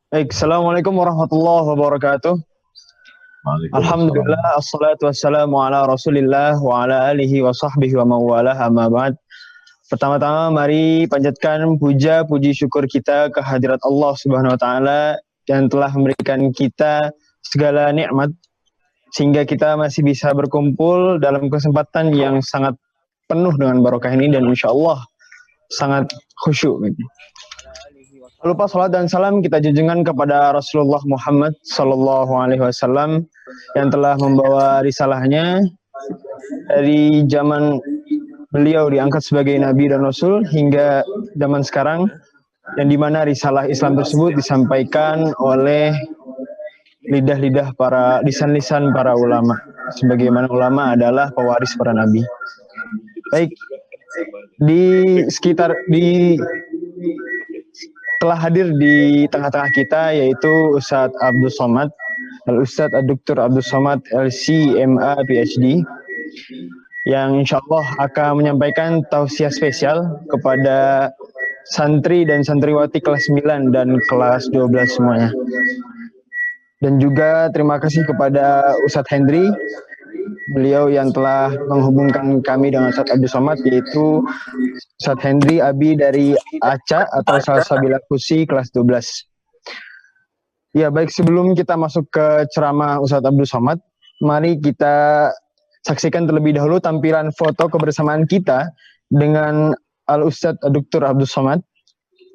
Baik, Assalamualaikum warahmatullahi wabarakatuh. Waalaikumsalam. Alhamdulillah, assalatu wassalamu ala rasulillah wa ala alihi wa sahbihi wa mawalah amma ba'd. Pertama-tama mari panjatkan puja puji syukur kita ke hadirat Allah Subhanahu wa taala yang telah memberikan kita segala nikmat sehingga kita masih bisa berkumpul dalam kesempatan yang sangat penuh dengan barokah ini dan insya Allah sangat khusyuk. Lupa salat dan salam kita junjungan kepada Rasulullah Muhammad Sallallahu Alaihi Wasallam yang telah membawa risalahnya dari zaman beliau diangkat sebagai Nabi dan Rasul hingga zaman sekarang, yang dimana risalah Islam tersebut disampaikan oleh lidah-lidah para lisan-lisan para ulama, sebagaimana ulama adalah pewaris para nabi. Baik, telah hadir di tengah-tengah kita yaitu Ustadz Abdul Somad, Al-Ustadz Dr. Abdul Somad LC MA PhD, yang insya Allah akan menyampaikan tausiah spesial kepada santri dan santriwati kelas 9 dan kelas 12 semuanya. Dan juga terima kasih kepada Ustadz Hendri, beliau yang telah menghubungkan kami dengan Ustadz Abdul Somad, yaitu Ustadz Hendri Abi dari ACA atau Salsabila Kusi kelas 12. Ya, baik, sebelum kita masuk ke ceramah Ustadz Abdul Somad, mari kita saksikan terlebih dahulu tampilan foto kebersamaan kita dengan Al-Ustadz Dr. Abdul Somad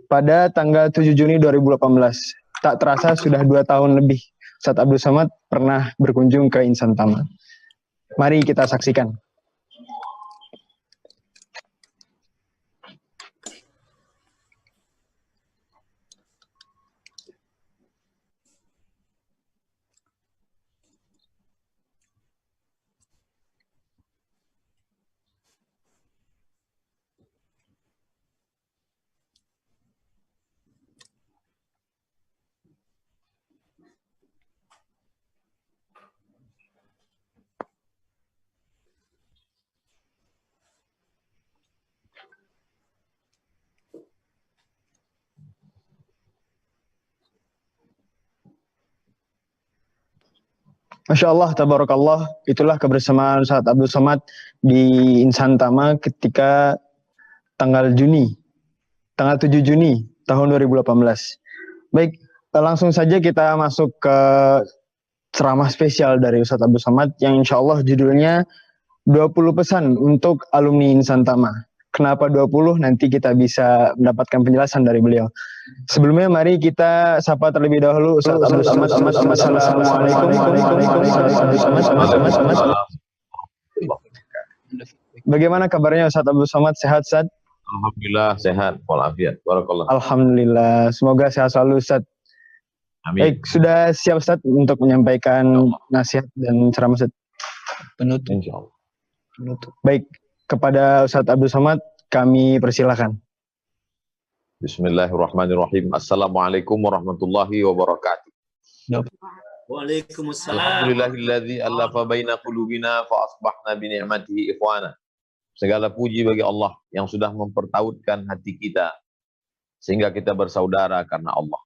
pada tanggal 7 Juni 2018. Tak terasa sudah 2 tahun lebih Ustadz Abdul Somad pernah berkunjung ke Insan Tama. Mari kita saksikan. Masya Allah, tabarakallah, itulah kebersamaan Ustadz Abdul Somad di Insan Tama ketika tanggal 7 Juni tahun 2018. Baik, langsung saja kita masuk ke ceramah spesial dari Ustadz Abdul Somad yang insya Allah judulnya 20 pesan untuk alumni Insan Tama. Kenapa 20? Nanti kita bisa mendapatkan penjelasan dari beliau. Sebelumnya mari kita sapa terlebih dahulu Ustadz Abdul Somad. Assalamualaikum. Bagaimana kabarnya Ustadz Abdul Somad? Sehat, Ustadz? Alhamdulillah sehat walafiat. Barakallah. Alhamdulillah. Semoga sehat selalu, Ustadz. Amin. Baik, sudah siap Ustadz untuk menyampaikan nasihat dan ceramah, Ustadz? Penutup. Insyaallah. Penutup. Baik, kepada Ustadz Abdul Somad kami persilahkan. Bismillahirrahmanirrahim. Assalamualaikum warahmatullahi wabarakatuh. Waalaikumsalam. Alhamdulillahilladzi allafa baina qulubina fa asbahna bi ni'matihi ikhwana. Segala puji bagi Allah yang sudah mempertautkan hati kita sehingga kita bersaudara karena Allah.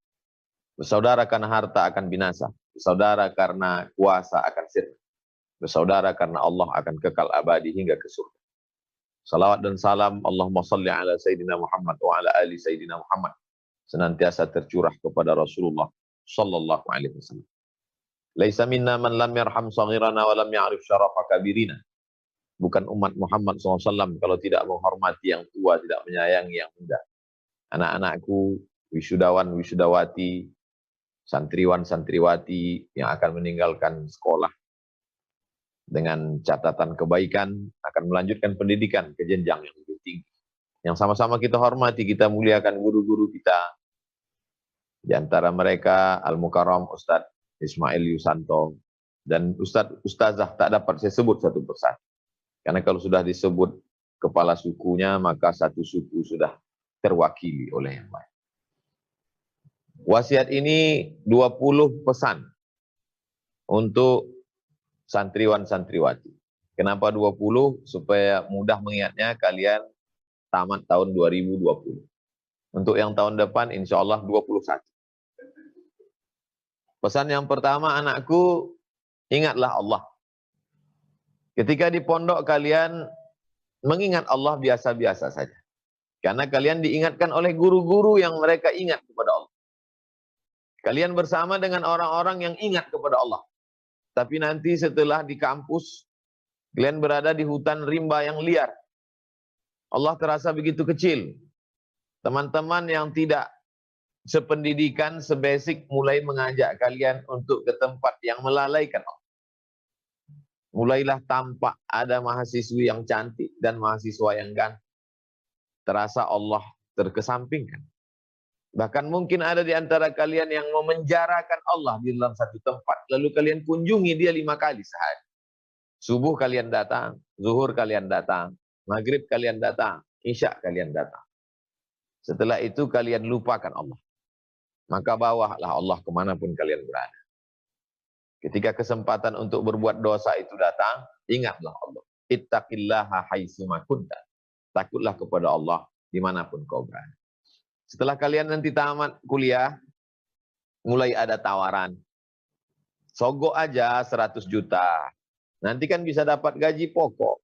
Bersaudara karena harta akan binasa, bersaudara karena kuasa akan sirna, bersaudara karena Allah akan kekal abadi hingga ke surga. Salawat dan salam Allahumma salli ala Sayyidina Muhammad wa ala ali Sayyidina Muhammad senantiasa tercurah kepada Rasulullah sallallahu alaihi wasallam. Laisa minna man lam yarham saghirana wa lam ya'rif syarafa kabirina. Bukan umat Muhammad SAW kalau tidak menghormati yang tua, tidak menyayangi yang muda. Anak-anakku, wisudawan, wisudawati, santriwan, santriwati yang akan meninggalkan sekolah dengan catatan kebaikan, akan melanjutkan pendidikan ke jenjang yang lebih tinggi. Yang sama-sama kita hormati, kita muliakan guru-guru kita. Di antara mereka Al-Mukarram Ustadz Ismail Yusanto dan Ustazah tak dapat saya sebut satu persatu. Karena kalau sudah disebut kepala sukunya, maka satu suku sudah terwakili oleh yang lain. Wasiat ini 20 pesan untuk santriwan-santriwati. Kenapa 20? Supaya mudah mengingatnya kalian tamat tahun 2020. Untuk yang tahun depan insya Allah 21. Pesan yang pertama, anakku, ingatlah Allah. Ketika di pondok kalian mengingat Allah biasa-biasa saja. Karena kalian diingatkan oleh guru-guru yang mereka ingat kepada Allah. Kalian bersama dengan orang-orang yang ingat kepada Allah. Tapi nanti setelah di kampus, kalian berada di hutan rimba yang liar. Allah terasa begitu kecil. Teman-teman yang tidak sependidikan, sebasic mulai mengajak kalian untuk ke tempat yang melalaikan Allah. Mulailah tampak ada mahasiswi yang cantik dan mahasiswa yang ganteng. Terasa Allah terkesampingkan. Bahkan mungkin ada di antara kalian yang memenjarakan Allah di dalam satu tempat. Lalu kalian kunjungi dia 5 kali sehari. Subuh kalian datang, zuhur kalian datang, maghrib kalian datang, isya kalian datang. Setelah itu kalian lupakan Allah. Maka bawalah Allah kemanapun kalian berada. Ketika kesempatan untuk berbuat dosa itu datang, ingatlah Allah. Ittaqillaha haitsuma kunta. Takutlah kepada Allah dimanapun kau berada. Setelah kalian nanti tamat kuliah, mulai ada tawaran. Sogok aja 100 juta. Nanti kan bisa dapat gaji pokok.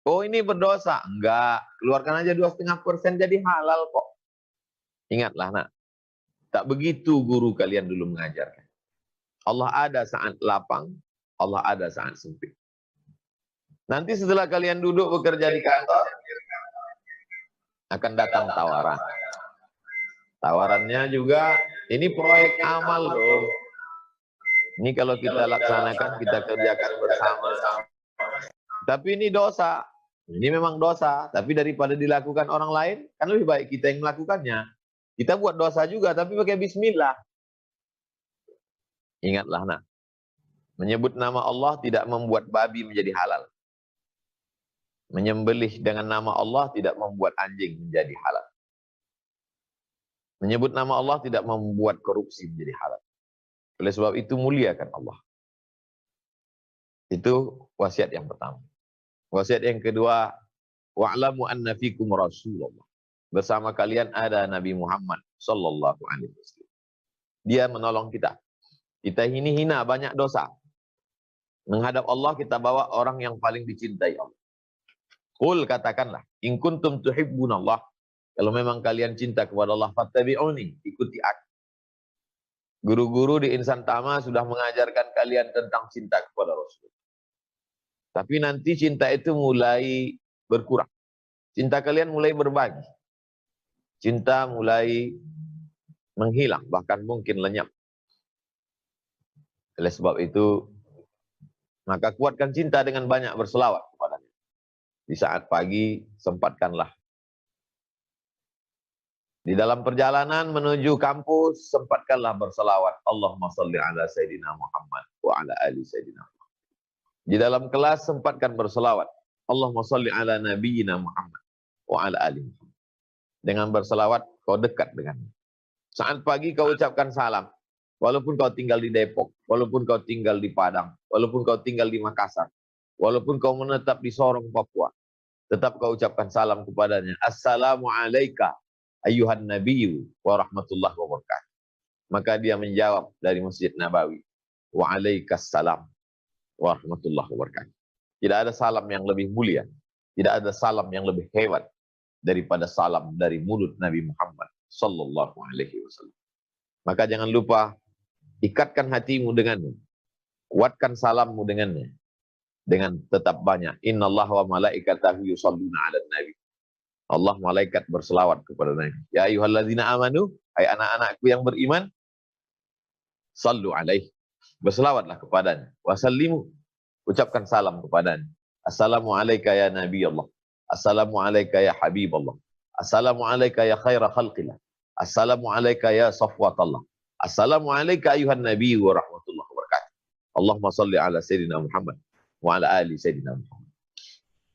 Oh ini berdosa. Enggak, keluarkan aja 2,5% jadi halal kok. Ingatlah nak, tak begitu guru kalian dulu mengajarkan. Allah ada saat lapang, Allah ada saat sempit. Nanti setelah kalian duduk bekerja di kantor, akan datang tawaran. Tawarannya juga, ini proyek amal loh. Ini kalau kita laksanakan, kita kerjakan bersama. Tapi ini dosa. Ini memang dosa. Tapi daripada dilakukan orang lain, kan lebih baik kita yang melakukannya. Kita buat dosa juga, tapi pakai bismillah. Ingatlah nak, menyebut nama Allah tidak membuat babi menjadi halal. Menyembelih dengan nama Allah tidak membuat anjing menjadi halal. Menyebut nama Allah tidak membuat korupsi menjadi halal. Oleh sebab itu muliakan Allah. Itu wasiat yang pertama. Wasiat yang kedua, wa'lamu anna fikum Rasulullah. Bersama kalian ada Nabi Muhammad sallallahu alaihi wasallam. Dia menolong kita. Kita ini hina, banyak dosa. Menghadap Allah kita bawa orang yang paling dicintai Allah. Qul, katakanlah, in kuntum tuhibbunallah. Kalau memang kalian cinta kepada Allah, fattabi'uni, ikuti aku. Guru-guru di Insan Tama sudah mengajarkan kalian tentang cinta kepada Rasul. Tapi nanti cinta itu mulai berkurang. Cinta kalian mulai berbagi. Cinta mulai menghilang, bahkan mungkin lenyap. Oleh sebab itu, maka kuatkan cinta dengan banyak berselawat kepadanya. Di saat pagi, sempatkanlah. Di dalam perjalanan menuju kampus, sempatkanlah berselawat. Allahumma salli ala Sayyidina Muhammad wa ala ali Sayyidina Muhammad. Di dalam kelas, sempatkan berselawat. Allahumma salli ala Nabiyyina Muhammad wa ala ali Muhammad. Dengan berselawat, kau dekat dengannya. Saat pagi kau ucapkan salam. Walaupun kau tinggal di Depok, walaupun kau tinggal di Padang, walaupun kau tinggal di Makassar, walaupun kau menetap di Sorong, Papua, tetap kau ucapkan salam kepadanya. Assalamualaikum ayyuhan nabiyyu wa rahmatullahi wa barakatuh. Maka dia menjawab dari Masjid Nabawi, wa alaikassalam wa rahmatullahi wa barakatuh. Tidak ada salam yang lebih mulia, tidak ada salam yang lebih hebat daripada salam dari mulut Nabi Muhammad sallallahu alaihi wasallam. Maka jangan lupa ikatkan hatimu dengannya, kuatkan salammu dengannya, dengan tetap banyak. Innallaha wa malaikatahu yusholluna 'alan nabi. Allah malaikat berselawat kepada Nabi. Ya ayyuhalladzina amanu, hai anak-anakku yang beriman, sallu alaihi, berselawatlah kepadanya. Wasallimu, ucapkan salam kepadanya. Assalamu alayka ya Nabi Allah. Assalamu alayka ya Habib Allah. Assalamu alayka ya khaira khalqillah. Assalamu alayka ya safwatallah. Assalamu alayka ayuhan Nabi wa rahmatullahi wa barakatuh. Allahumma salli ala Sayyidina Muhammad wa ala ali Sayyidina Muhammad.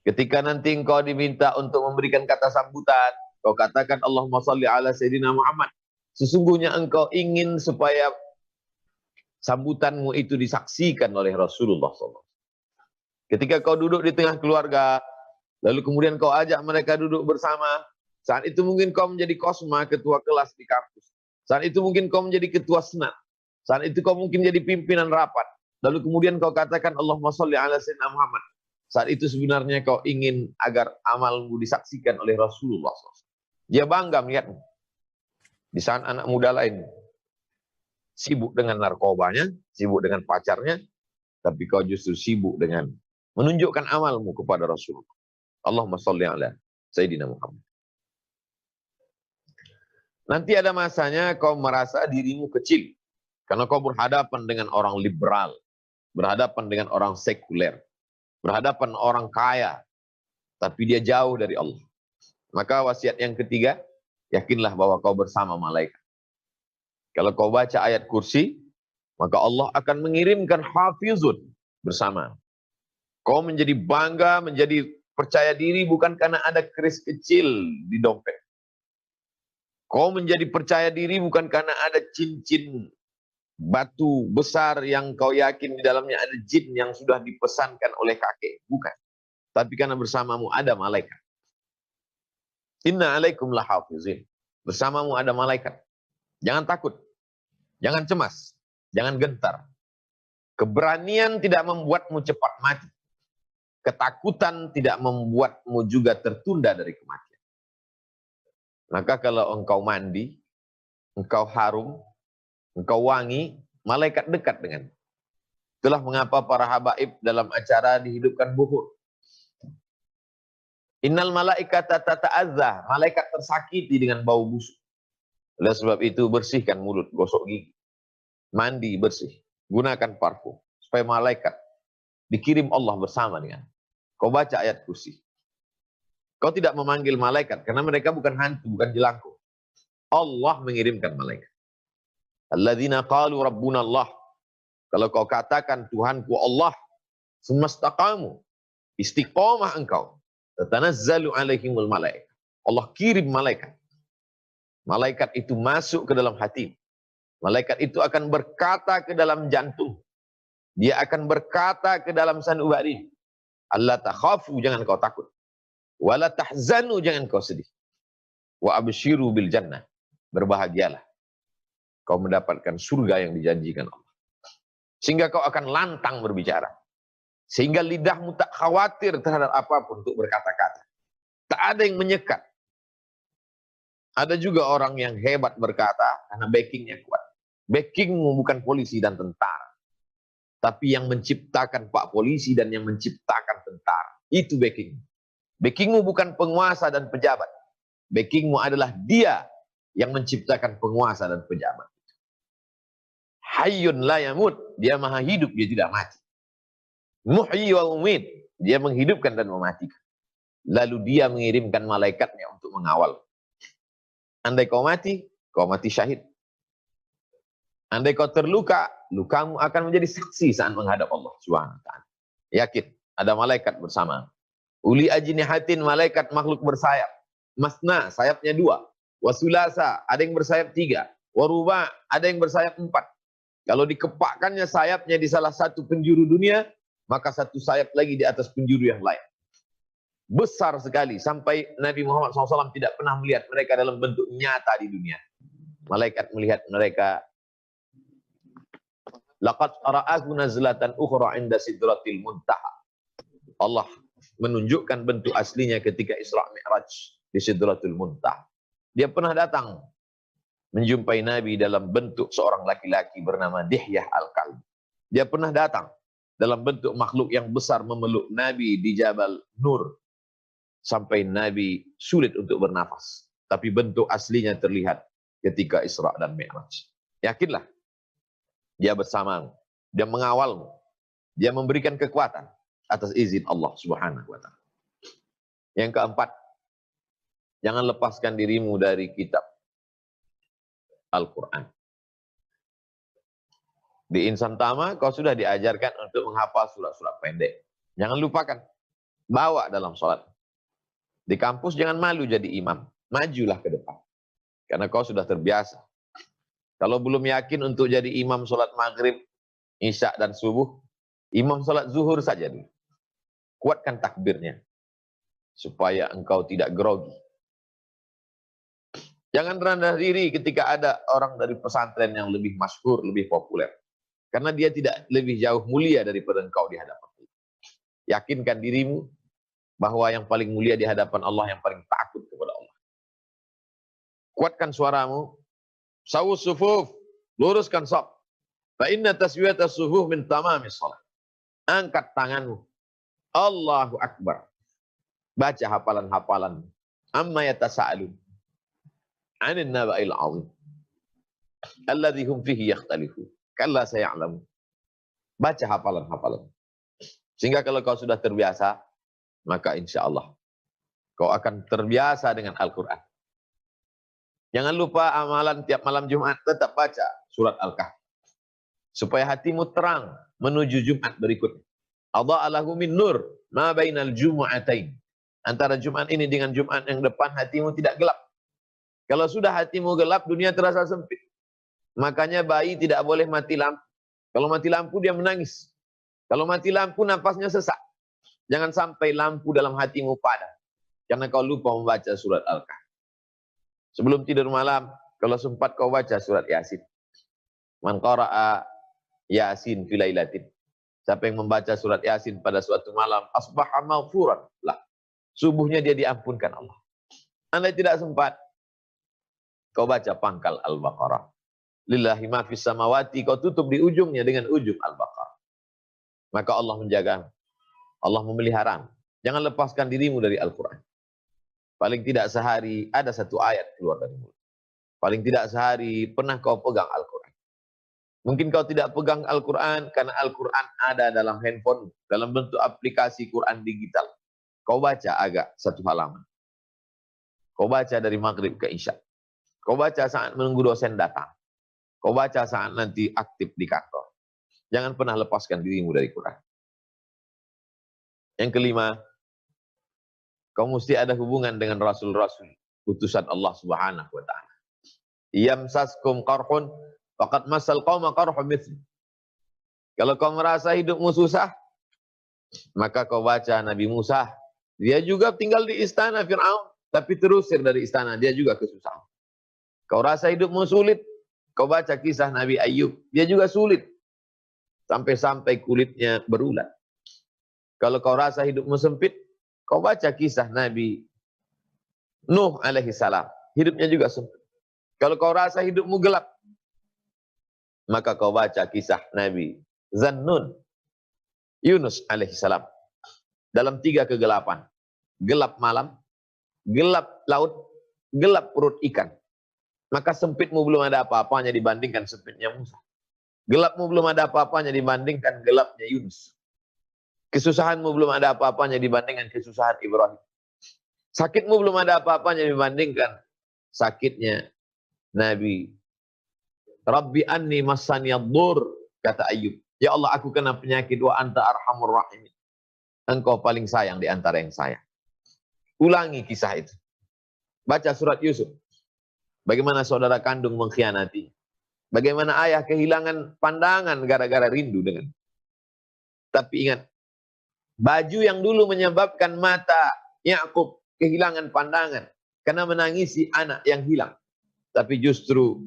Ketika nanti engkau diminta untuk memberikan kata sambutan, kau katakan Allahumma salli ala Sayyidina Muhammad. Sesungguhnya engkau ingin supaya sambutanmu itu disaksikan oleh Rasulullah SAW. Ketika kau duduk di tengah keluarga, lalu kemudian kau ajak mereka duduk bersama, saat itu mungkin kau menjadi kosma, ketua kelas di kampus. Saat itu mungkin kau menjadi ketua senat. Saat itu kau mungkin jadi pimpinan rapat. Lalu kemudian kau katakan Allahumma sholli ala sayyidina Muhammad. Saat itu sebenarnya kau ingin agar amalmu disaksikan oleh Rasulullah SAW. Dia bangga melihatmu. Di saat anak muda lain sibuk dengan narkobanya, sibuk dengan pacarnya, tapi kau justru sibuk dengan menunjukkan amalmu kepada Rasulullah. Allahumma sholli ala sayyidina Muhammad. Nanti ada masanya kau merasa dirimu kecil. Karena kau berhadapan dengan orang liberal, berhadapan dengan orang sekuler, berhadapan orang kaya, tapi dia jauh dari Allah. Maka wasiat yang ketiga, yakinlah bahwa kau bersama malaikat. Kalau kau baca ayat kursi, maka Allah akan mengirimkan hafizun bersama. Kau menjadi bangga, menjadi percaya diri bukan karena ada keris kecil di dompet. Kau menjadi percaya diri bukan karena ada cincin batu besar yang kau yakin di dalamnya ada jin yang sudah dipesankan oleh kakek. Bukan. Tapi karena bersamamu ada malaikat. Inna alaikum lahafizin. Bersamamu ada malaikat. Jangan takut. Jangan cemas. Jangan gentar. Keberanian tidak membuatmu cepat mati. Ketakutan tidak membuatmu juga tertunda dari kematian. Maka kalau engkau mandi, engkau harum, engkau wangi, malaikat dekat dengan. Itulah mengapa para habaib dalam acara dihidupkan buhur. Innal malaikata tata'azza, malaikat tersakiti dengan bau busuk. Oleh sebab itu bersihkan mulut, gosok gigi. Mandi bersih, gunakan parfum supaya malaikat dikirim Allah bersama dengan. Kau baca ayat kursi. Kau tidak memanggil malaikat karena mereka bukan hantu, bukan jelangkung. Allah mengirimkan malaikat. Alladzina qalu rabbuna Allah. Kalau kau katakan Tuhanku Allah, semastaqamu, istiqamah engkau, tatanazzalu alaihimul malaikat. Allah kirim malaikat. Malaikat itu masuk ke dalam hati. Malaikat itu akan berkata ke dalam jantung. Dia akan berkata ke dalam sanubari. Allah takhafu, jangan kau takut. Wala tahzanu, jangan kau sedih. Wa abshiru bil jannah. Berbahagialah. Kau mendapatkan surga yang dijanjikan Allah. Sehingga kau akan lantang berbicara. Sehingga lidahmu tak khawatir terhadap apapun untuk berkata-kata. Tak ada yang menyekat. Ada juga orang yang hebat berkata karena backingnya kuat. Backingmu bukan polisi dan tentara. Tapi yang menciptakan Pak Polisi dan yang menciptakan tentara. Itu backing. Backingmu bukan penguasa dan pejabat. Backingmu adalah dia yang menciptakan penguasa dan pejabat. Hayyun la yamut, dia maha hidup, dia tidak mati. Muhyi wa mumit, dia menghidupkan dan mematikan. Lalu dia mengirimkan malaikatnya untuk mengawal. Andai kau mati syahid. Andai kau terluka, lukamu akan menjadi saksi saat menghadap Allah Subhanahu wa taala. Yakin, ada malaikat bersama. Uli ajnihatin, malaikat makhluk bersayap. Masna, sayapnya 2. Wasulasa, ada yang bersayap 3. Waruba, ada yang bersayap 4. Kalau dikepakkannya sayapnya di salah satu penjuru dunia, maka satu sayap lagi di atas penjuru yang lain. Besar sekali, sampai Nabi Muhammad SAW tidak pernah melihat mereka dalam bentuk nyata di dunia. Malaikat melihat mereka. Laqad ra'ahu nazlatan ukhra 'inda sidratil muntaha. Allah menunjukkan bentuk aslinya ketika Isra Mi'raj di Sidratul Muntaha. Dia pernah datang menjumpai Nabi dalam bentuk seorang laki-laki bernama Dihyah Al-Kalb. Dia pernah datang dalam bentuk makhluk yang besar memeluk Nabi di Jabal Nur. Sampai Nabi sulit untuk bernafas. Tapi bentuk aslinya terlihat ketika Isra dan Mi'raj. Yakinlah, dia bersamamu. Dia mengawalmu. Dia memberikan kekuatan atas izin Allah Subhanahu wa taala. Yang keempat, jangan lepaskan dirimu dari kitab Al-Quran. Di Insan Tama, kau sudah diajarkan untuk menghafal surat-surat pendek. Jangan lupakan. Bawa dalam sholat. Di kampus jangan malu jadi imam. Majulah ke depan. Karena kau sudah terbiasa. Kalau belum yakin untuk jadi imam sholat maghrib, isya dan subuh, imam sholat zuhur saja dulu. Kuatkan takbirnya. Supaya engkau tidak grogi. Jangan rendah diri ketika ada orang dari pesantren yang lebih masyhur, lebih populer. Karena dia tidak lebih jauh mulia daripada engkau di hadapan Allah. Yakinkan dirimu bahwa yang paling mulia di hadapan Allah, yang paling takut kepada Allah. Kuatkan suaramu. Sawus sufuf, luruskan shaf. Fa inna taswiyatas sufuf min tamamis shalah. Angkat tanganmu. Allahu Akbar. Baca hafalan-hafalan. Amma yatasa'alun. 'anil naba'il 'azim. Alladzi hum fihi yakhtalifun. Kalla saya'lamun. Baca hafalan-hafalan. Sehingga kalau kau sudah terbiasa, maka insya Allah kau akan terbiasa dengan Al-Quran. Jangan lupa amalan tiap malam Jumat, tetap baca surat Al-Kahfi. Supaya hatimu terang menuju Jumat berikutnya. Adha'alahu min nur ma bainal jumu'atain. Antara Jumat ini dengan Jumat yang depan hatimu tidak gelap. Kalau sudah hatimu gelap, dunia terasa sempit. Makanya bayi tidak boleh mati lampu. Kalau mati lampu dia menangis. Kalau mati lampu napasnya sesak. Jangan sampai lampu dalam hatimu padam. Karena kau lupa membaca surat Al-Kahfi. Sebelum tidur malam, kalau sempat kau baca surat Yasin. Man qara'a Yasin fi lailatin. Siapa yang membaca surat Yasin pada suatu malam, asbaha maghfuran lah. Subuhnya dia diampunkan Allah. Andai tidak sempat, kau baca pangkal Al-Baqarah. Lillahi ma fis samawati, kau tutup di ujungnya dengan ujung Al-Baqarah. Maka Allah menjaga, Allah memelihara. Jangan lepaskan dirimu dari Al-Quran. Paling tidak sehari ada satu ayat keluar dari mulut. Paling tidak sehari pernah kau pegang Al-Quran. Mungkin kau tidak pegang Al-Quran karena Al-Quran ada dalam handphone, dalam bentuk aplikasi Quran digital. Kau baca agak satu halaman. Kau baca dari maghrib ke isya. Kau baca saat menunggu dosen datang. Kau baca saat nanti aktif di kantor. Jangan pernah lepaskan dirimu dari Quran. Yang kelima, kau mesti ada hubungan dengan Rasul-Rasul, utusan Allah Subhanahu wa ta'ala. Yamsaskum qarhun faqad masal qauma qarhun mithli. Kalau kau merasa hidupmu susah, maka kau baca Nabi Musa. Dia juga tinggal di istana Fir'aun, tapi terusir dari istana, dia juga kesusahan. Kau rasa hidupmu sulit, kau baca kisah Nabi Ayub. Dia juga sulit, sampai-sampai kulitnya berulat. Kalau kau rasa hidupmu sempit, kau baca kisah Nabi Nuh alaihi salam. Hidupnya juga sempit. Kalau kau rasa hidupmu gelap, maka kau baca kisah Nabi Zannun, Yunus alaihi salam. Dalam 3 kegelapan. Gelap malam, gelap laut, gelap perut ikan. Maka sempitmu belum ada apa-apanya dibandingkan sempitnya Musa. Gelapmu belum ada apa-apanya dibandingkan gelapnya Yunus. Kesusahanmu belum ada apa-apanya dibandingkan kesusahan Ibrahim. Sakitmu belum ada apa-apanya dibandingkan sakitnya Nabi. Rabbi anni massaniyaddur, kata Ayub. Ya Allah, aku kena penyakit, wa anta arhamur rahimin. Engkau paling sayang di antara yang sayang. Ulangi kisah itu. Baca surat Yusuf. Bagaimana saudara kandung mengkhianati. Bagaimana ayah kehilangan pandangan gara-gara rindu dengan. Tapi ingat, baju yang dulu menyebabkan mata Yakub kehilangan pandangan karena menangisi anak yang hilang. Tapi justru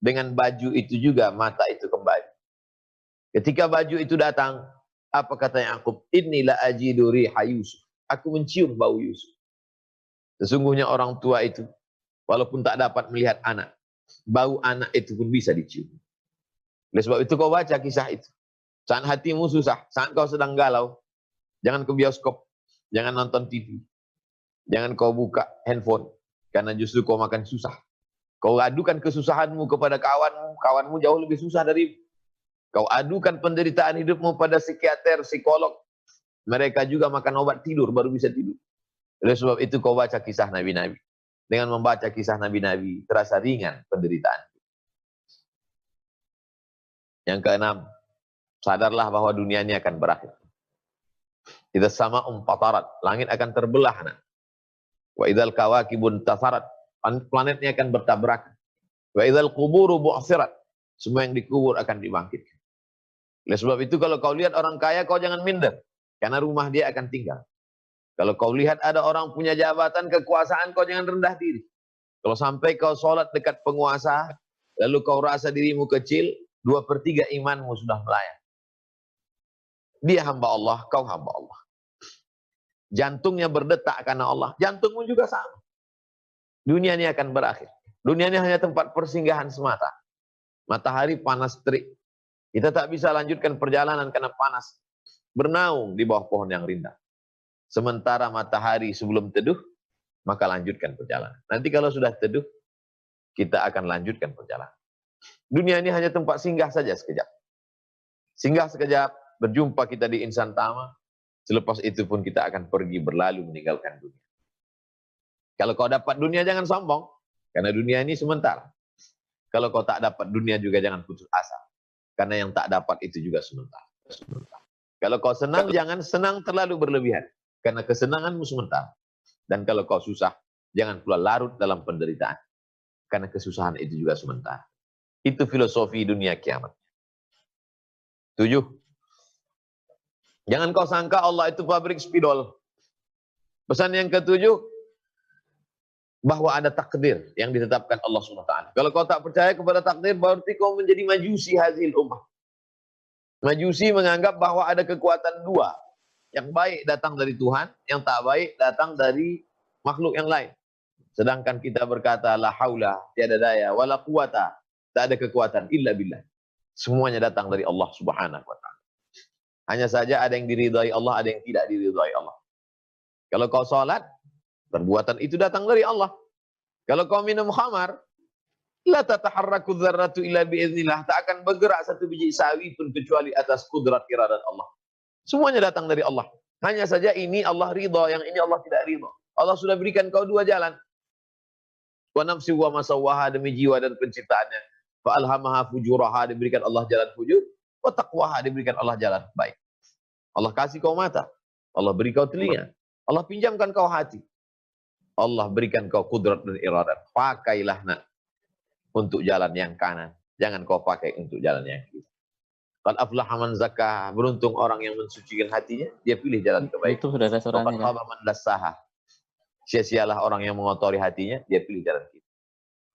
dengan baju itu juga mata itu kembali. Ketika baju itu datang, apa kata Yakub? Inilah ajidu riha Yusuf. Aku mencium bau Yusuf. Sesungguhnya orang tua itu, walaupun tak dapat melihat anak, bau anak itu pun bisa dicium. Oleh sebab itu kau baca kisah itu. Saat hatimu susah, saat kau sedang galau, jangan ke bioskop, jangan nonton TV, jangan kau buka handphone, karena justru kau makan susah. Kau adukan kesusahanmu kepada kawanmu, kawanmu jauh lebih susah dari. Kau adukan penderitaan hidupmu pada psikiater, psikolog, mereka juga makan obat tidur baru bisa tidur. Oleh sebab itu kau baca kisah Nabi-Nabi. Dengan membaca kisah Nabi-Nabi, terasa ringan penderitaan. Yang keenam, sadarlah bahwa dunia ini akan berakhir. Idza sama'un fatarat, langit akan terbelah. Wa idzal kawakibun tasarat, planetnya akan bertabrakan. Wa idzal quburu bu'sirat, semua yang dikubur akan dibangkitkan. Oleh sebab itu kalau kau lihat orang kaya, kau jangan minder. Karena rumah dia akan tinggal. Kalau kau lihat ada orang punya jabatan, kekuasaan, kau jangan rendah diri. Kalau sampai kau sholat dekat penguasa, lalu kau rasa dirimu kecil, 2/3 imanmu sudah melayang. Dia hamba Allah, kau hamba Allah. Jantungnya berdetak karena Allah, jantungmu juga sama. Dunia ini akan berakhir. Dunia ini hanya tempat persinggahan semata. Matahari panas terik. Kita tak bisa lanjutkan perjalanan karena panas. Bernaung di bawah pohon yang rindang. Sementara matahari sebelum teduh, maka lanjutkan perjalanan. Nanti kalau sudah teduh, kita akan lanjutkan perjalanan. Dunia ini hanya tempat singgah saja sekejap. Singgah sekejap, berjumpa kita di insan tama. Selepas itu pun kita akan pergi berlalu meninggalkan dunia. Kalau kau dapat dunia jangan sombong. Karena dunia ini sementara. Kalau kau tak dapat dunia juga jangan putus asa. Karena yang tak dapat itu juga sementara. Kalau kau senang, jangan senang terlalu berlebihan. Karena kesenanganmu sementara. Dan kalau kau susah, jangan pula larut dalam penderitaan. Karena kesusahan itu juga sementara. Itu filosofi dunia kiamat. 7. Jangan kau sangka Allah itu pabrik spidol. Pesan yang ke-7, bahwa ada takdir yang ditetapkan Allah SWT. Kalau kau tak percaya kepada takdir, berarti kau menjadi majusi hazil ummah. Majusi menganggap bahwa ada kekuatan dua. Yang baik datang dari Tuhan, yang tak baik datang dari makhluk yang lain. Sedangkan kita berkata, la haula, tiada daya, wala quwata, tak ada kekuatan, illa billah. Semuanya datang dari Allah Subhanahu wa ta'ala. Hanya saja ada yang diridhai Allah, ada yang tidak diridhai Allah. Kalau kau salat, perbuatan itu datang dari Allah. Kalau kau minum khamar, la tataharraku dzarratu illa biiznillah, tak akan bergerak satu biji sawi pun kecuali atas kudrat iradat Allah. Semuanya datang dari Allah. Hanya saja ini Allah ridha, yang ini Allah tidak ridha. Allah sudah berikan kau dua jalan. Wa nafsi wa masawwaha, demi jiwa dan penciptaannya. Fa alhamaha fujuraha, diberikan Allah jalan fujur. Wa taqwaha, diberikan Allah jalan baik. Allah kasih kau mata. Allah beri kau telinga. Allah pinjamkan kau hati. Allah berikan kau kudrat dan iradat. Pakailah nak untuk jalan yang kanan. Jangan kau pakai untuk jalan yang kiri. Qad aflaha man zakkaha, beruntung orang yang mensucikan hatinya, dia pilih jalan kebaikan. Itu sudah ada suaranya. Qad khaba man dassaha. Sia-sialah orang yang mengotori hatinya, dia pilih jalan kiri.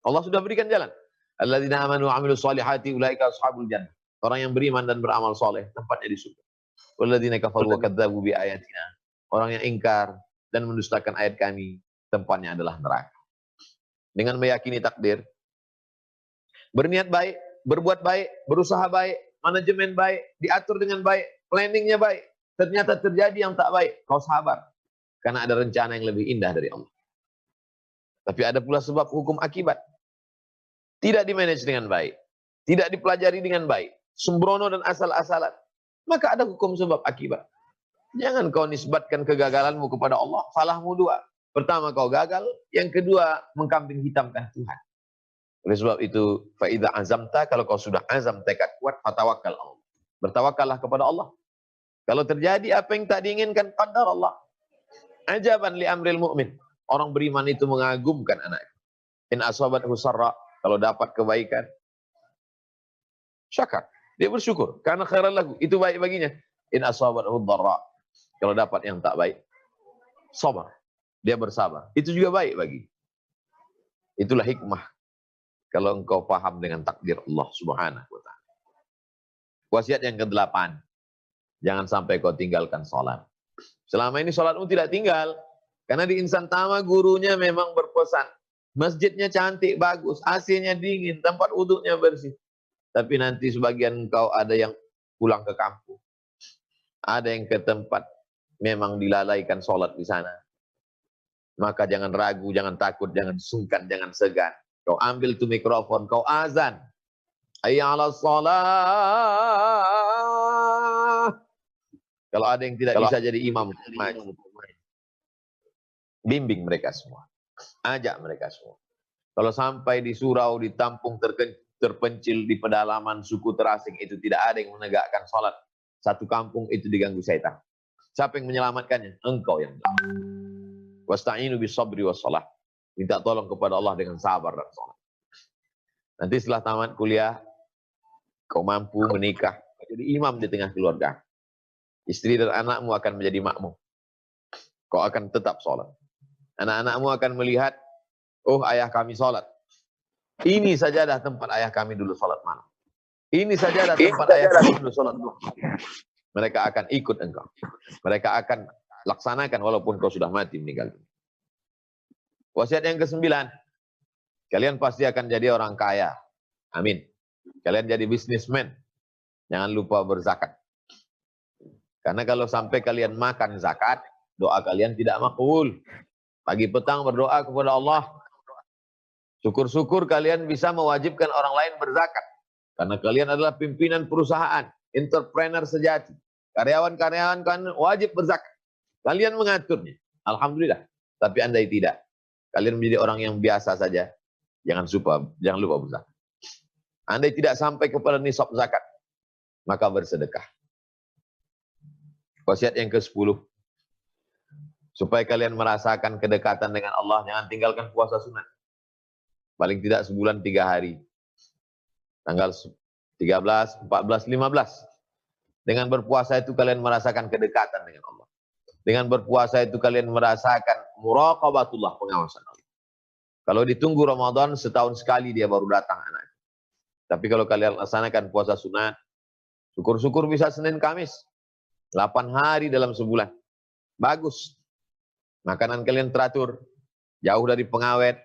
Allah sudah berikan jalan. Alladzina amanu wa amilus solihati ulaika ashabul jannah. Orang yang beriman dan beramal soleh, tempatnya di surga. Walladzina kafaru wa kadzdzabu bi ayatina. Orang yang ingkar dan mendustakan ayat kami, tempatnya adalah neraka. Dengan meyakini takdir, berniat baik, berbuat baik, berusaha baik, manajemen baik, diatur dengan baik, planningnya baik, ternyata terjadi yang tak baik, kau sabar. Karena ada rencana yang lebih indah dari Allah. Tapi ada pula sebab hukum akibat. Tidak dimanage dengan baik, tidak dipelajari dengan baik, sembrono dan asal-asalan. Maka ada hukum sebab akibat. Jangan kau nisbatkan kegagalanmu kepada Allah, salahmu dua. Pertama kau gagal, yang kedua mengkambing hitamkan Tuhan. Oleh sebab itu, faida azamta, kalau kau sudah azam tekad kuat, fatawakkal Allah. Bertawakallah kepada Allah. Kalau terjadi apa yang tak diinginkan, qadar Allah. Ajaban li amril mu'min. Orang beriman itu mengagumkan anaknya. In asabathu sarra, kalau dapat kebaikan, syakar. Dia bersyukur karena khairan lahu, itu baik baginya. In asabathu dharra, kalau dapat yang tak baik, sabar. Dia bersabar. Itu juga baik bagi. Itulah hikmah kalau engkau paham dengan takdir Allah Subhanahu wa ta'ala. Wasiat yang ke-8, jangan sampai kau tinggalkan salat. Selama ini salatmu tidak tinggal, karena di insan tama gurunya memang berpesan, masjidnya cantik, bagus, AC-nya dingin, tempat wuduknya bersih. Tapi nanti sebagian engkau ada yang pulang ke kampung. Ada yang ke tempat memang dilalaikan salat di sana. Maka jangan ragu, jangan takut, jangan sungkan, jangan segan. Kau ambil tu mikrofon, kau azan. Hayya 'alas shalah. Kalau ada yang tidak bisa jadi imam, maju. Bimbing mereka semua. Ajak mereka semua. Kalau sampai di surau, di tampung terpencil, di pedalaman suku terasing, itu tidak ada yang menegakkan salat. Satu kampung itu diganggu syaitan. Siapa yang menyelamatkannya? Engkau yang melakukan. Wasta'inu bis-sabri was-shalah. Minta tolong kepada Allah dengan sabar dan salat. Nanti setelah tamat kuliah, kau mampu menikah, jadi imam di tengah keluarga. Istri dan anakmu akan menjadi makmum. Kau akan tetap salat. Anak-anakmu akan melihat Oh, ayah kami sholat. Ini sajadah tempat ayah kami dulu sholat malam. Ini sajadah tempat ayah kami dulu sholat duha. Mereka akan ikut engkau. Mereka akan laksanakan walaupun kau sudah mati meninggal. Wasiat yang ke-9. Kalian pasti akan jadi orang kaya. Amin. Kalian jadi bisnismen. Jangan lupa berzakat. Karena kalau sampai kalian makan zakat, doa kalian tidak makbul. Pagi petang berdoa kepada Allah. Syukur-syukur kalian bisa mewajibkan orang lain berzakat. Karena kalian adalah pimpinan perusahaan, entrepreneur sejati. Karyawan-karyawan kan wajib berzakat. Kalian mengaturnya. Alhamdulillah. Tapi andai tidak, kalian menjadi orang yang biasa saja. Jangan lupa berzakat. Andai tidak sampai kepada nisab zakat, maka bersedekah. Wasiat yang ke-10. Supaya kalian merasakan kedekatan dengan Allah, jangan tinggalkan puasa sunat. Paling tidak sebulan 3 hari. Tanggal 13, 14, 15. Dengan berpuasa itu kalian merasakan kedekatan dengan Allah. Dengan berpuasa itu kalian merasakan muraqabatullah, pengawasan Allah. Kalau ditunggu Ramadan, setahun sekali dia baru datang anak. Tapi kalau kalian laksanakan puasa sunat, syukur-syukur bisa Senin Kamis. 8 hari dalam sebulan. Bagus. Makanan kalian teratur. Jauh dari pengawet.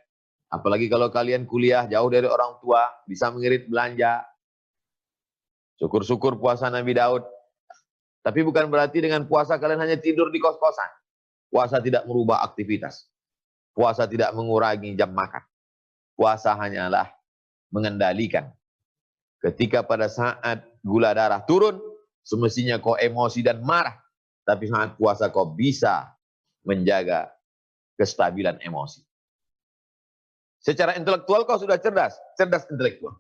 Apalagi kalau kalian kuliah, jauh dari orang tua. Bisa mengirit belanja. Syukur-syukur puasa Nabi Daud. Tapi bukan berarti dengan puasa kalian hanya tidur di kos-kosan. Puasa tidak merubah aktivitas. Puasa tidak mengurangi jam makan. Puasa hanyalah mengendalikan. Ketika pada saat gula darah turun, semestinya kau emosi dan marah. Tapi saat puasa kau bisa menjaga kestabilan emosi. Secara intelektual kau sudah cerdas, cerdas intelektual.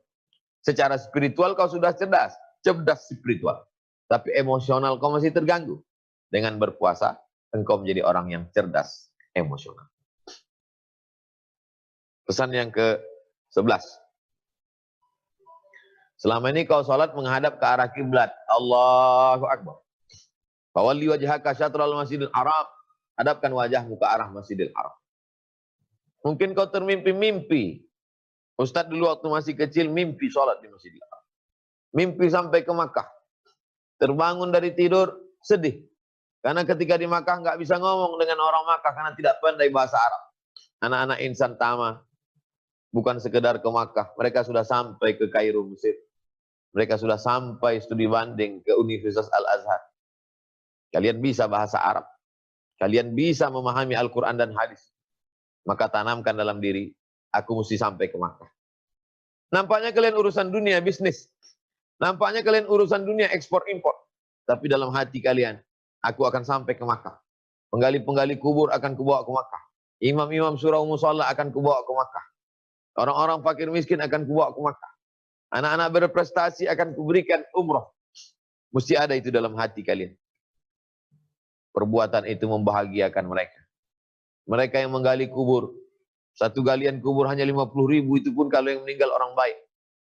Secara spiritual kau sudah cerdas, cerdas spiritual. Tapi emosional kau masih terganggu. Dengan berpuasa, engkau menjadi orang yang cerdas emosional. Pesan yang ke-11. Selama ini kau sholat menghadap ke arah kiblat. Allahu Akbar. Fawalli wajhaka syatral masjidil haram. Hadapkan wajahmu ke arah Masjidil Haram. Mungkin kau termimpi-mimpi. Ustadz dulu waktu masih kecil mimpi sholat di Masjidil Haram. Mimpi sampai ke Makkah. Terbangun dari tidur, sedih. Karena ketika di Makkah nggak bisa ngomong dengan orang Makkah karena tidak pandai bahasa Arab. Anak-anak insan tama bukan sekedar ke Makkah. Mereka sudah sampai ke Kairo, Mesir. Mereka sudah sampai studi banding ke Universitas Al-Azhar. Kalian bisa bahasa Arab. Kalian bisa memahami Al-Quran dan hadis. Maka tanamkan dalam diri, aku mesti sampai ke Makkah. Nampaknya kalian urusan dunia bisnis. Nampaknya kalian urusan dunia ekspor-impor. Tapi dalam hati kalian, aku akan sampai ke Makkah. Penggali-penggali kubur akan kubawa ke Makkah. Imam-imam surau musalla akan kubawa ke Makkah. Orang-orang fakir miskin akan kubawa ke Makkah. Anak-anak berprestasi akan kuberikan umroh. Mesti ada itu dalam hati kalian. Perbuatan itu membahagiakan mereka. Mereka yang menggali kubur. Satu galian kubur hanya 50.000, itu pun kalau yang meninggal orang baik.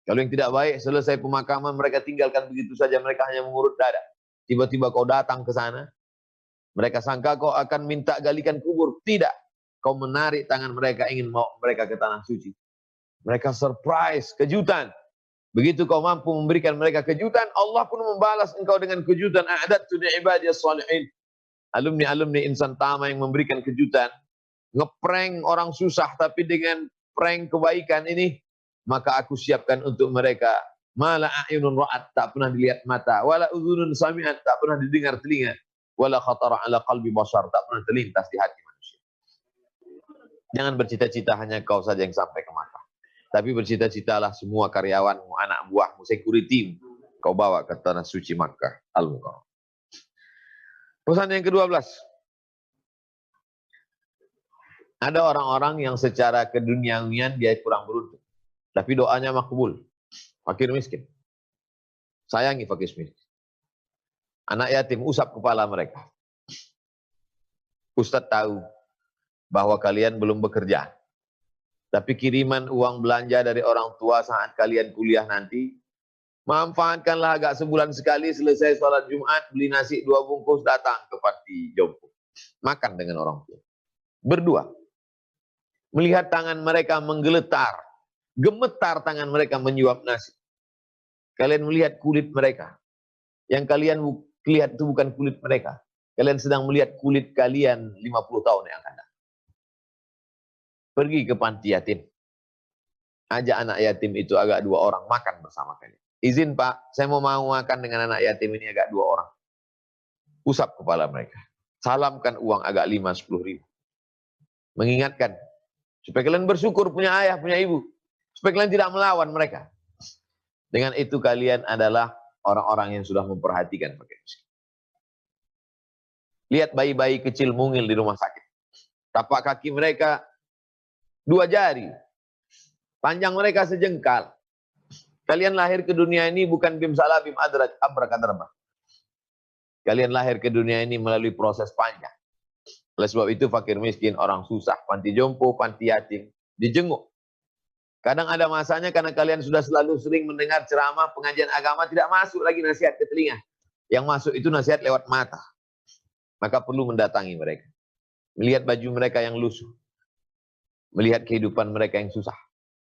Kalau yang tidak baik, selesai pemakaman mereka tinggalkan begitu saja. Mereka hanya mengurut dada. Tiba-tiba kau datang ke sana. Mereka sangka kau akan minta galikan kubur. Tidak. Kau menarik tangan mereka, ingin bawa mereka ke tanah suci. Mereka surprise, kejutan. Begitu kau mampu memberikan mereka kejutan, Allah pun membalas engkau dengan kejutan. A'dadtu li'ibadiyas shalihin. Alumni-alumni insan tama yang memberikan kejutan. Ngeprank orang susah, tapi dengan prank kebaikan ini, maka aku siapkan untuk mereka. Mala a'yunun ra'at, tak pernah dilihat mata. Wala udhunun sami'at, tak pernah didengar telinga. Wala khatara ala qalbi bashar, tak pernah terlintas di hati manusia. Jangan bercita-cita hanya kau saja yang sampai ke Makkah. Tapi bercita-citalah semua karyawanmu, anak buahmu, security, kau bawa ke tanah suci Makkah Al-Mukarramah. Pesan yang ke-12. Ada orang-orang yang secara keduniawian dia kurang beruntung. Tapi doanya makbul. Fakir miskin. Sayangi fakir miskin. Anak yatim, usap kepala mereka. Ustadz tahu bahwa kalian belum bekerja. Tapi kiriman uang belanja dari orang tua saat kalian kuliah nanti, manfaatkanlah agak sebulan sekali, selesai sholat Jumat, beli nasi 2 bungkus, datang ke panti jompo. Makan dengan orang tua. Berdua. melihat tangan mereka menggeletar, gemetar tangan mereka menyuap nasi. Kalian melihat kulit mereka. Yang kalian lihat itu bukan kulit mereka. Kalian sedang melihat kulit kalian 50 tahun yang akan datang. Pergi ke panti yatim. Ajak anak yatim itu agak 2 orang makan bersama kalian. Izin Pak, saya mau makan dengan anak yatim ini agak 2 orang. Usap kepala mereka. Salamkan uang agak 5-10 ribu. Mengingatkan. Supaya kalian bersyukur punya ayah, punya ibu. Supaya kalian tidak melawan mereka. Dengan itu kalian adalah orang-orang yang sudah memperhatikan fakir miskin. Lihat bayi-bayi kecil mungil di rumah sakit. Tapak kaki mereka 2 jari. Panjang mereka sejengkal. Kalian lahir ke dunia ini bukan bim salah bim adraj abrakadabra. Kalian lahir ke dunia ini melalui proses panjang. Oleh sebab itu fakir miskin, orang susah, panti jompo, panti yatim, dijenguk. Kadang ada masanya karena kalian sudah selalu sering mendengar ceramah pengajian agama, tidak masuk lagi nasihat ke telinga. Yang masuk itu nasihat lewat mata. Maka perlu mendatangi mereka. Melihat baju mereka yang lusuh. Melihat kehidupan mereka yang susah.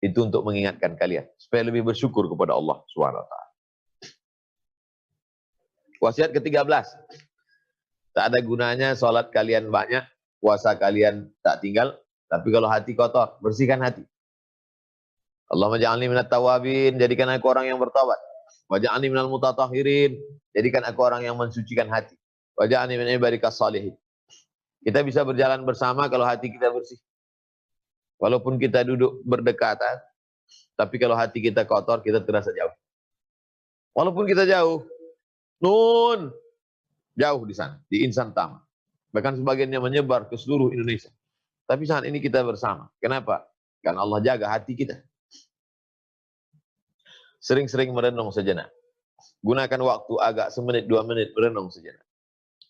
Itu untuk mengingatkan kalian. Supaya lebih bersyukur kepada Allah SWT. Wasiat ke-13. Tak ada gunanya sholat kalian banyak. Puasa kalian tak tinggal. Tapi kalau hati kotor, bersihkan hati. Allahumma ja'alni minat tawabin. Jadikan aku orang yang bertobat. Waja'alni minal mutatahhirin. Jadikan aku orang yang mensucikan hati. Waja'alni min ibadikas salihin. Kita bisa berjalan bersama kalau hati kita bersih. Walaupun kita duduk berdekatan, tapi kalau hati kita kotor, kita terasa jauh. Walaupun kita jauh, jauh di sana, di Insan Tama. Bahkan sebagiannya menyebar ke seluruh Indonesia. Tapi saat ini kita bersama. Kenapa? Karena Allah jaga hati kita. Sering-sering merenung sejenak. Gunakan waktu agak 1 menit, 2 menit merenung sejenak.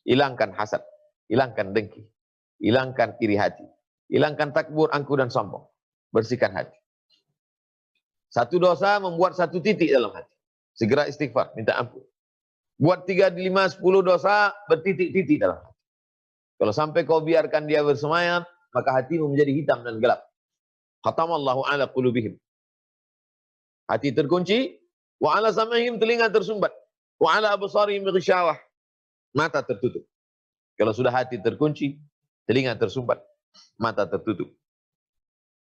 Hilangkan hasad, hilangkan dengki, hilangkan iri hati. Hilangkan takbur, angku, dan sombong. Bersihkan hati. 1 dosa membuat 1 titik dalam hati. Segera istighfar, minta ampun. Buat 3, 5, 10 dosa, bertitik-titik dalam hati. Kalau sampai kau biarkan dia bersemayam, maka hatimu menjadi hitam dan gelap. Khatamallahu ala qulubihim. Hati terkunci, wa ala sam'ihim, telinga tersumbat. Wa ala absarihim ghisyawah. Mata tertutup. Kalau sudah hati terkunci, telinga tersumbat, mata tertutup.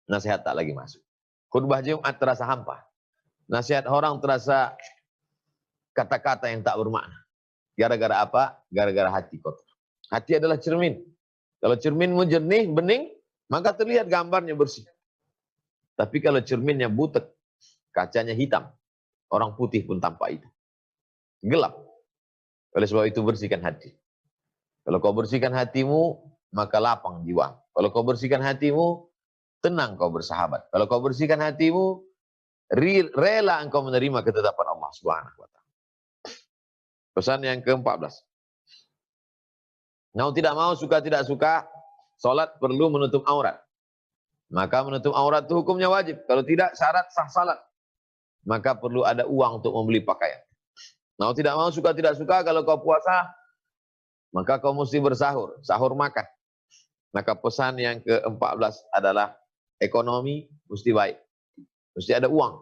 Nasihat tak lagi masuk. Khutbah Jumat terasa hampa. Nasihat orang terasa kata-kata yang tak bermakna. Gara-gara apa? Gara-gara hati kotor. Hati adalah cermin. Kalau cerminmu jernih, bening, maka terlihat gambarnya bersih. Tapi kalau cerminnya butek, kacanya hitam, orang putih pun tampak itu. Gelap. Oleh sebab itu bersihkan hati. Kalau kau bersihkan hatimu, maka lapang jiwa. Kalau kau bersihkan hatimu, tenang kau bersahabat. Kalau kau bersihkan hatimu, rela engkau menerima ketetapan Allah Subhanahu wa taala. Pesan yang ke-14. Mau tidak mau, suka tidak suka, salat perlu menutup aurat. Maka menutup aurat itu hukumnya wajib. Kalau tidak, syarat sah salat. Maka perlu ada uang untuk membeli pakaian. Mau tidak mau, suka tidak suka, kalau kau puasa, maka kau mesti bersahur, sahur makan. Maka pesan yang ke-14 adalah ekonomi mesti baik. Mesti ada uang.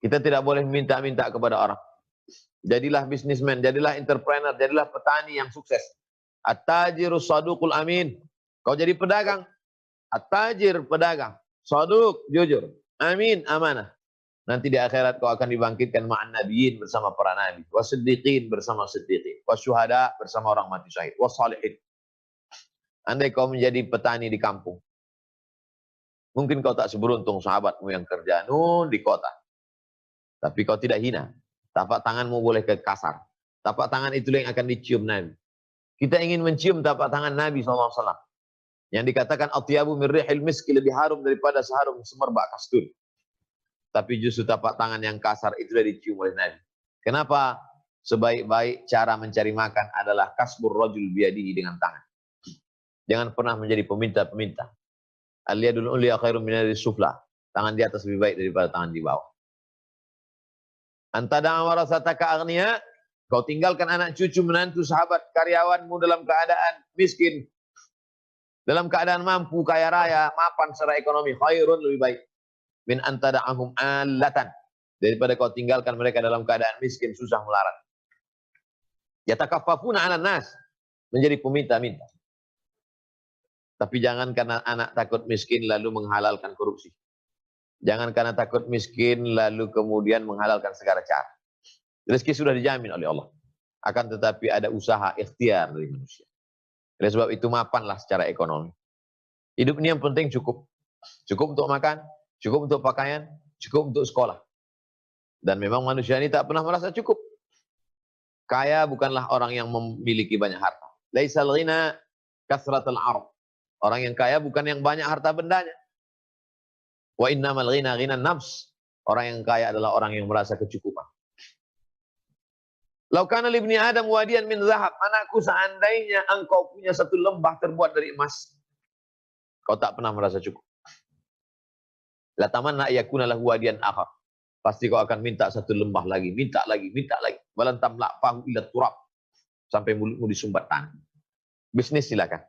Kita tidak boleh minta-minta kepada orang. Jadilah bisnismen, jadilah entrepreneur, jadilah petani yang sukses. At-tajirus saduqul amin. Kau jadi pedagang. At-tajir pedagang. Saduq, jujur. Amin, amanah. Nanti di akhirat kau akan dibangkitkan ma'an nabiyyin bersama para nabi. Wasiddiqin bersama siddiqin. Wasyuhada bersama orang mati syahid. Wassalihin. Andai kau menjadi petani di kampung. Mungkin kau tak seberuntung sahabatmu yang kerja di kota. Tapi kau tidak hina. Tapak tanganmu boleh ke kasar. Tapak tangan itu yang akan dicium Nabi. Kita ingin mencium tapak tangan Nabi SAW. Yang dikatakan atyabu min rihil miski, lebih harum daripada seharum semerbak kasturi. Tapi justru tapak tangan yang kasar itu sudah dicium oleh Nabi. Kenapa? Sebaik-baik cara mencari makan adalah kasbur rajul biyadihi, dengan tangan. Jangan pernah menjadi peminta-peminta. Al-yadul ulya khairum min yadis sufla. Tangan di atas lebih baik daripada tangan di bawah. Antada'a warasataka aghniya, kau tinggalkan anak cucu menantu sahabat karyawanmu dalam keadaan miskin. Dalam keadaan mampu, kaya raya, mapan secara ekonomi, khairun, lebih baik. Min antada'ahum alatan. Daripada kau tinggalkan mereka dalam keadaan miskin, susah melarat. Yatakaffafuna 'alan nas. Menjadi peminta-minta. Tapi jangan karena anak takut miskin lalu menghalalkan korupsi. Jangan karena takut miskin lalu kemudian menghalalkan segala cara. Rezeki sudah dijamin oleh Allah. Akan tetapi ada usaha ikhtiar dari manusia. Oleh sebab itu mapanlah secara ekonomi. Hidup ini yang penting cukup. Cukup untuk makan, cukup untuk pakaian, cukup untuk sekolah. Dan memang manusia ini tak pernah merasa cukup. Kaya bukanlah orang yang memiliki banyak harta. Laisal ghina kasratul arad. Orang yang kaya bukan yang banyak harta bendanya. Wa innamal ghina ghinan nafs. Orang yang kaya adalah orang yang merasa kecukupan. Lau kana libni Adam wadiyan min zahab. Anakku, seandainya engkau punya satu lembah terbuat dari emas, kau tak pernah merasa cukup. La tamanna yakuna lahu wadiyan akhar. Pasti kau akan minta satu lembah lagi, minta lagi, minta lagi. Walan tamla fahu ila turab. Sampai mulutmu disumbat tanah. Bisnis silakan.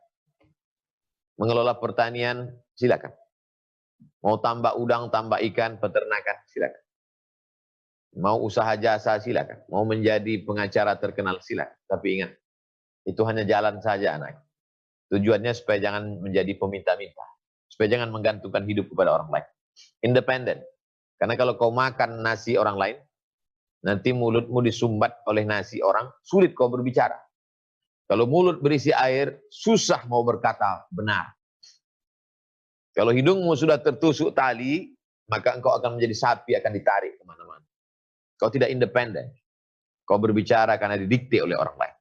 Mengelola pertanian silakan. Mau tambah udang, tambah ikan, peternakan silakan. Mau usaha jasa silakan. Mau menjadi pengacara terkenal silakan. Tapi ingat, itu hanya jalan saja anak. Tujuannya supaya jangan menjadi peminta-minta. Supaya jangan menggantungkan hidup kepada orang lain. Independen. Karena kalau kau makan nasi orang lain, nanti mulutmu disumbat oleh nasi orang, sulit kau berbicara. Kalau mulut berisi air, susah mau berkata benar. Kalau hidungmu sudah tertusuk tali, maka engkau akan menjadi sapi, akan ditarik kemana-mana. Kau tidak independen. Kau berbicara karena didikte oleh orang lain.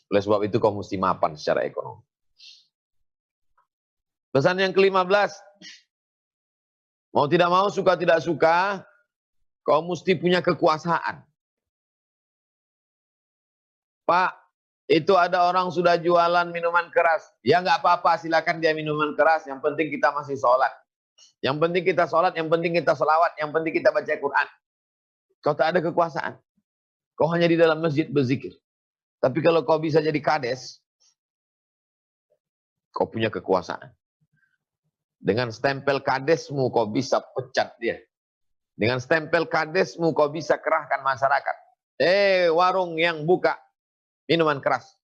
Oleh sebab itu kau mesti mapan secara ekonomi. Pesan yang ke-15. Mau tidak mau, suka tidak suka, kau mesti punya kekuasaan. Pak, itu ada orang sudah jualan minuman keras. Ya nggak apa-apa, silakan dia minuman keras. Yang penting kita masih sholat. Yang penting kita sholat, yang penting kita sholawat, yang penting kita baca Quran. Kau tak ada kekuasaan. Kau hanya di dalam masjid berzikir. Tapi kalau kau bisa jadi kades, kau punya kekuasaan. Dengan stempel kadesmu kau bisa pecat dia. Dengan stempel kadesmu kau bisa kerahkan masyarakat. Warung yang buka minuman keras.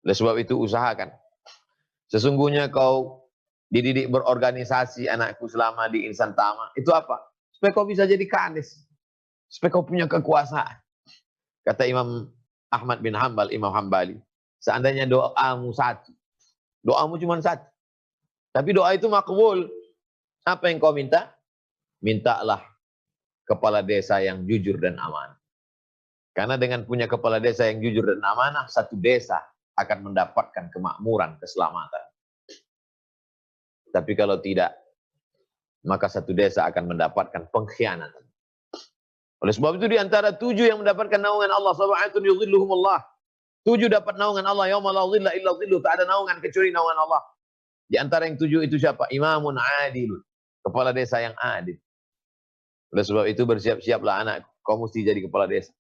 Oleh sebab itu usahakan. Sesungguhnya kau dididik berorganisasi anakku selama di Insan Tama. Itu apa? Supaya kau bisa jadi kades. Supaya kau punya kekuasaan. Kata Imam Ahmad bin Hanbal, Imam Hambali. Seandainya doamu satu. Doamu cuma satu. Tapi doa itu makbul. Apa yang kau minta? Mintalah kepala desa yang jujur dan amanah. Karena dengan punya kepala desa yang jujur dan amanah, satu desa akan mendapatkan kemakmuran, keselamatan. Tapi kalau tidak, maka satu desa akan mendapatkan pengkhianatan. Oleh sebab itu di antara 7 yang mendapatkan naungan Allah, sab'atun yudhilluhumullah. 7 dapat naungan Allah, yauma la dhilla illa dhilluh. Tak ada naungan kecuali naungan Allah. Di antara yang 7 itu siapa? Imamun adil. Kepala desa yang adil. Oleh sebab itu bersiap-siaplah anak. Kau mesti jadi kepala desa.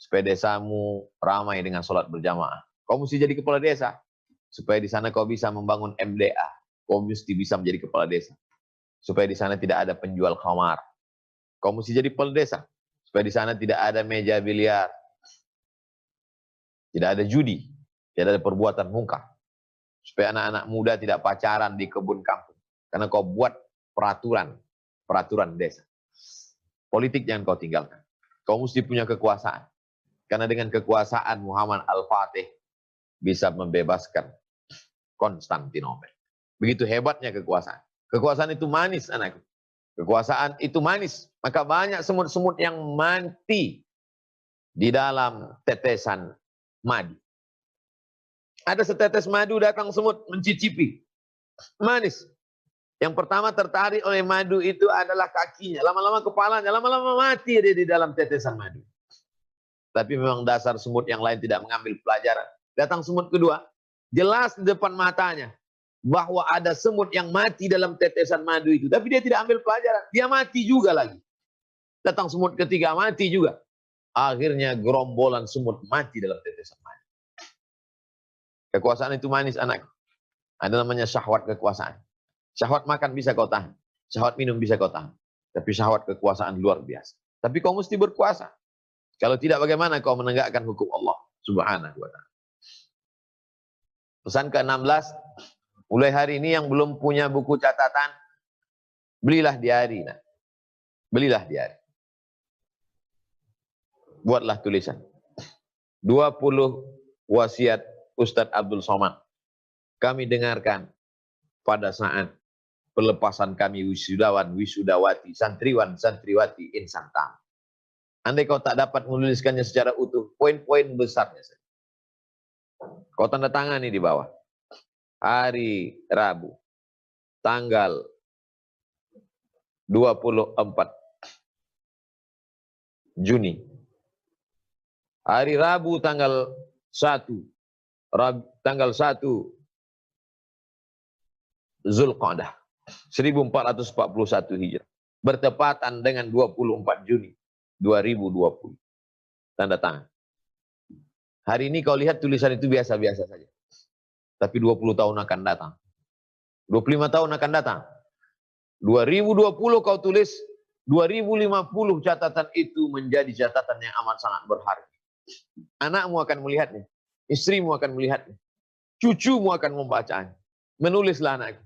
Supaya desamu ramai dengan sholat berjamaah. Kau mesti jadi kepala desa. Supaya di sana kau bisa membangun MDA. Kau mesti bisa menjadi kepala desa. Supaya di sana tidak ada penjual khamar. Kau mesti jadi kepala desa. Supaya di sana tidak ada meja biliar. Tidak ada judi. Tidak ada perbuatan mungkar. Supaya anak-anak muda tidak pacaran di kebun kampung. Karena kau buat peraturan desa. Politik jangan kau tinggalkan. Kau mesti punya kekuasaan. Karena dengan kekuasaan Muhammad Al-Fatih bisa membebaskan Konstantinopel. Begitu hebatnya kekuasaan. Kekuasaan itu manis anakku. Kekuasaan itu manis. Maka banyak semut-semut yang mati di dalam tetesan madu. Ada setetes madu datang semut mencicipi. Manis. Yang pertama tertarik oleh madu itu adalah kakinya. Lama-lama kepalanya. Lama-lama mati dia di dalam tetesan madu. Tapi memang dasar semut yang lain tidak mengambil pelajaran. Datang semut kedua. Jelas di depan matanya. Bahwa ada semut yang mati dalam tetesan madu itu. Tapi dia tidak ambil pelajaran. Dia mati juga lagi. Datang semut ketiga, mati juga. Akhirnya gerombolan semut mati dalam tetesan madu. Kekuasaan itu manis anakku. Ada namanya syahwat kekuasaan. Syahwat makan bisa kau tahan. Syahwat minum bisa kau tahan. Tapi syahwat kekuasaan luar biasa. Tapi kau mesti berkuasa. Kalau tidak, bagaimana kau menegakkan hukum Allah Subhanahu wa ta'ala. Pesan ke-16, mulai hari ini yang belum punya buku catatan, belilah diari. Nah. Belilah diari. Buatlah tulisan. 20 wasiat Ustadz Abdul Somad. Kami dengarkan pada saat pelepasan kami wisudawan, wisudawati, santriwan, santriwati, insan tamu. Andai kau tak dapat menuliskannya secara utuh, poin-poin besarnya saja. Kau tanda tangani di bawah. Hari Rabu, tanggal 24 Juni. Hari Rabu tanggal 1 Zulqa'dah 1441 Hijrah. Bertepatan dengan 24 Juni 2020. Tanda tangan. Hari ini kau lihat tulisan itu biasa-biasa saja. Tapi 20 tahun akan datang. 25 tahun akan datang. 2020 kau tulis, 2050 catatan itu menjadi catatan yang amat sangat berharga. Anakmu akan melihatnya, istrimu akan melihatnya, cucumu akan membacanya. Menulislah anakku.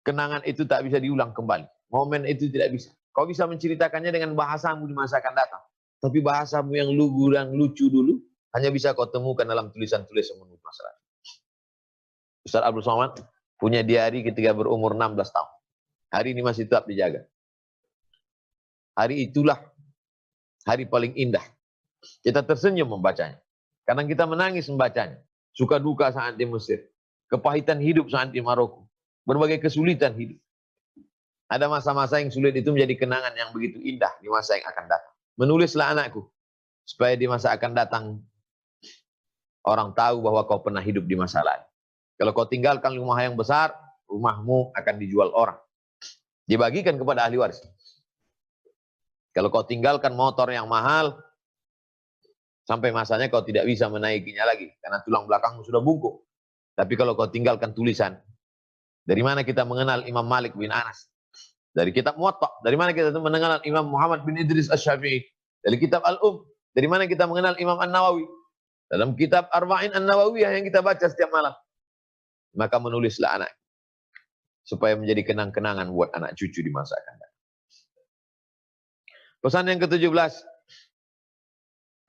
Kenangan itu tak bisa diulang kembali. Momen itu tidak bisa. Kau bisa menceritakannya dengan bahasamu di masa akan datang. Tapi bahasamu yang lugu dan lucu dulu, hanya bisa kau temukan dalam tulisan-tulisan menurut masyarakat. Ustadz Abdul Somad punya diari ketika berumur 16 tahun. Hari ini masih tetap dijaga. Hari itulah hari paling indah. Kita tersenyum membacanya. Kadang kita menangis membacanya. Suka duka saat di Mesir. Kepahitan hidup saat di Maroko. Berbagai kesulitan hidup. Ada masa-masa yang sulit itu menjadi kenangan yang begitu indah di masa yang akan datang. Menulislah anakku. Supaya di masa akan datang, orang tahu bahwa kau pernah hidup di masa lalu. Kalau kau tinggalkan rumah yang besar, rumahmu akan dijual orang. Dibagikan kepada ahli waris. Kalau kau tinggalkan motor yang mahal, sampai masanya kau tidak bisa menaikinya lagi. Karena tulang belakangmu sudah bungkuk. Tapi kalau kau tinggalkan tulisan, dari mana kita mengenal Imam Malik bin Anas? Dari kitab Muwatta. Dari mana kita mengenal Imam Muhammad bin Idris Asy-Syafi'i? Dari kitab Al-Um. Dari mana kita mengenal Imam An-Nawawi? Dalam kitab Arba'in An-Nawawiyah yang kita baca setiap malam. Maka menulislah anak. Supaya menjadi kenang-kenangan buat anak cucu di masa akan datang. Pesan yang ke-17.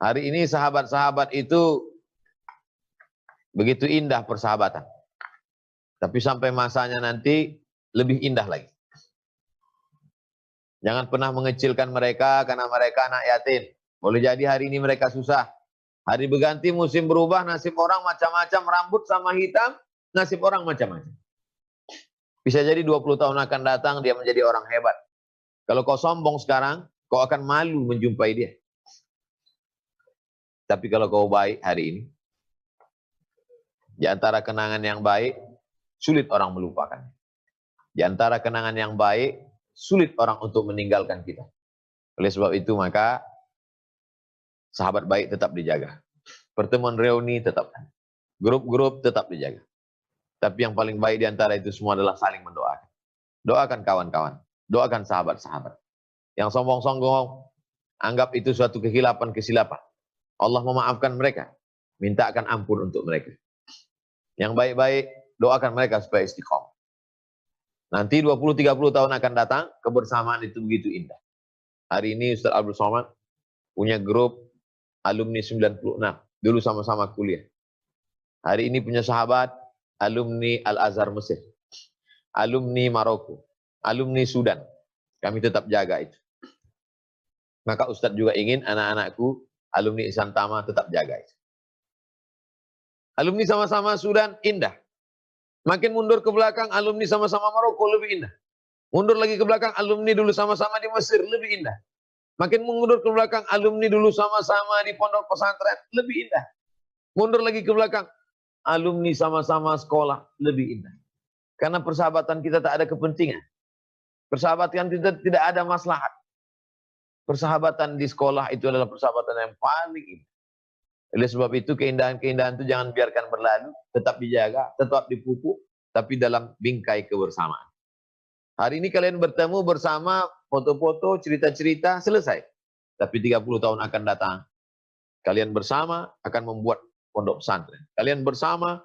Hari ini sahabat-sahabat itu begitu indah persahabatan. Tapi sampai masanya nanti lebih indah lagi. Jangan pernah mengecilkan mereka karena mereka anak yatim. Boleh jadi hari ini mereka susah. Hari berganti, musim berubah, nasib orang macam-macam, rambut sama hitam, nasib orang macam-macam. Bisa jadi 20 tahun akan datang dia menjadi orang hebat. Kalau kau sombong sekarang, kau akan malu menjumpai dia. Tapi kalau kau baik hari ini, di antara kenangan yang baik, sulit orang melupakan. Di antara kenangan yang baik, sulit orang untuk meninggalkan kita. Oleh sebab itu maka sahabat baik tetap dijaga. Pertemuan reuni tetap ada. Grup-grup tetap dijaga. Tapi yang paling baik di antara itu semua adalah saling mendoakan. Doakan kawan-kawan. Doakan sahabat-sahabat. Yang sombong-sombong, anggap itu suatu kesilapan. Allah memaafkan mereka. Mintakan ampun untuk mereka. Yang baik-baik, doakan mereka supaya istiqomah. Nanti 20-30 tahun akan datang, kebersamaan itu begitu indah. Hari ini Ustadz Abdul Somad punya grup alumni 96. Dulu sama-sama kuliah. Hari ini punya sahabat, alumni Al-Azhar Mesir. Alumni Maroko. Alumni Sudan. Kami tetap jaga itu. Maka Ustadz juga ingin anak-anakku, alumni Ihsan Tama tetap jaga itu. Alumni sama-sama Sudan, indah. Makin mundur ke belakang, alumni sama-sama Maroko, lebih indah. Mundur lagi ke belakang, alumni dulu sama-sama di Mesir, lebih indah. Makin mundur ke belakang, alumni dulu sama-sama di pondok pesantren, lebih indah. Mundur lagi ke belakang, alumni sama-sama sekolah, lebih indah. Karena persahabatan kita tak ada kepentingan. Persahabatan kita tidak ada maslahat. Persahabatan di sekolah itu adalah persahabatan yang paling indah. Oleh sebab itu keindahan-keindahan itu jangan biarkan berlalu, tetap dijaga, tetap dipupuk, tapi dalam bingkai kebersamaan. Hari ini kalian bertemu bersama, foto-foto, cerita-cerita, selesai. Tapi 30 tahun akan datang, kalian bersama akan membuat pondok pesantren. Kalian bersama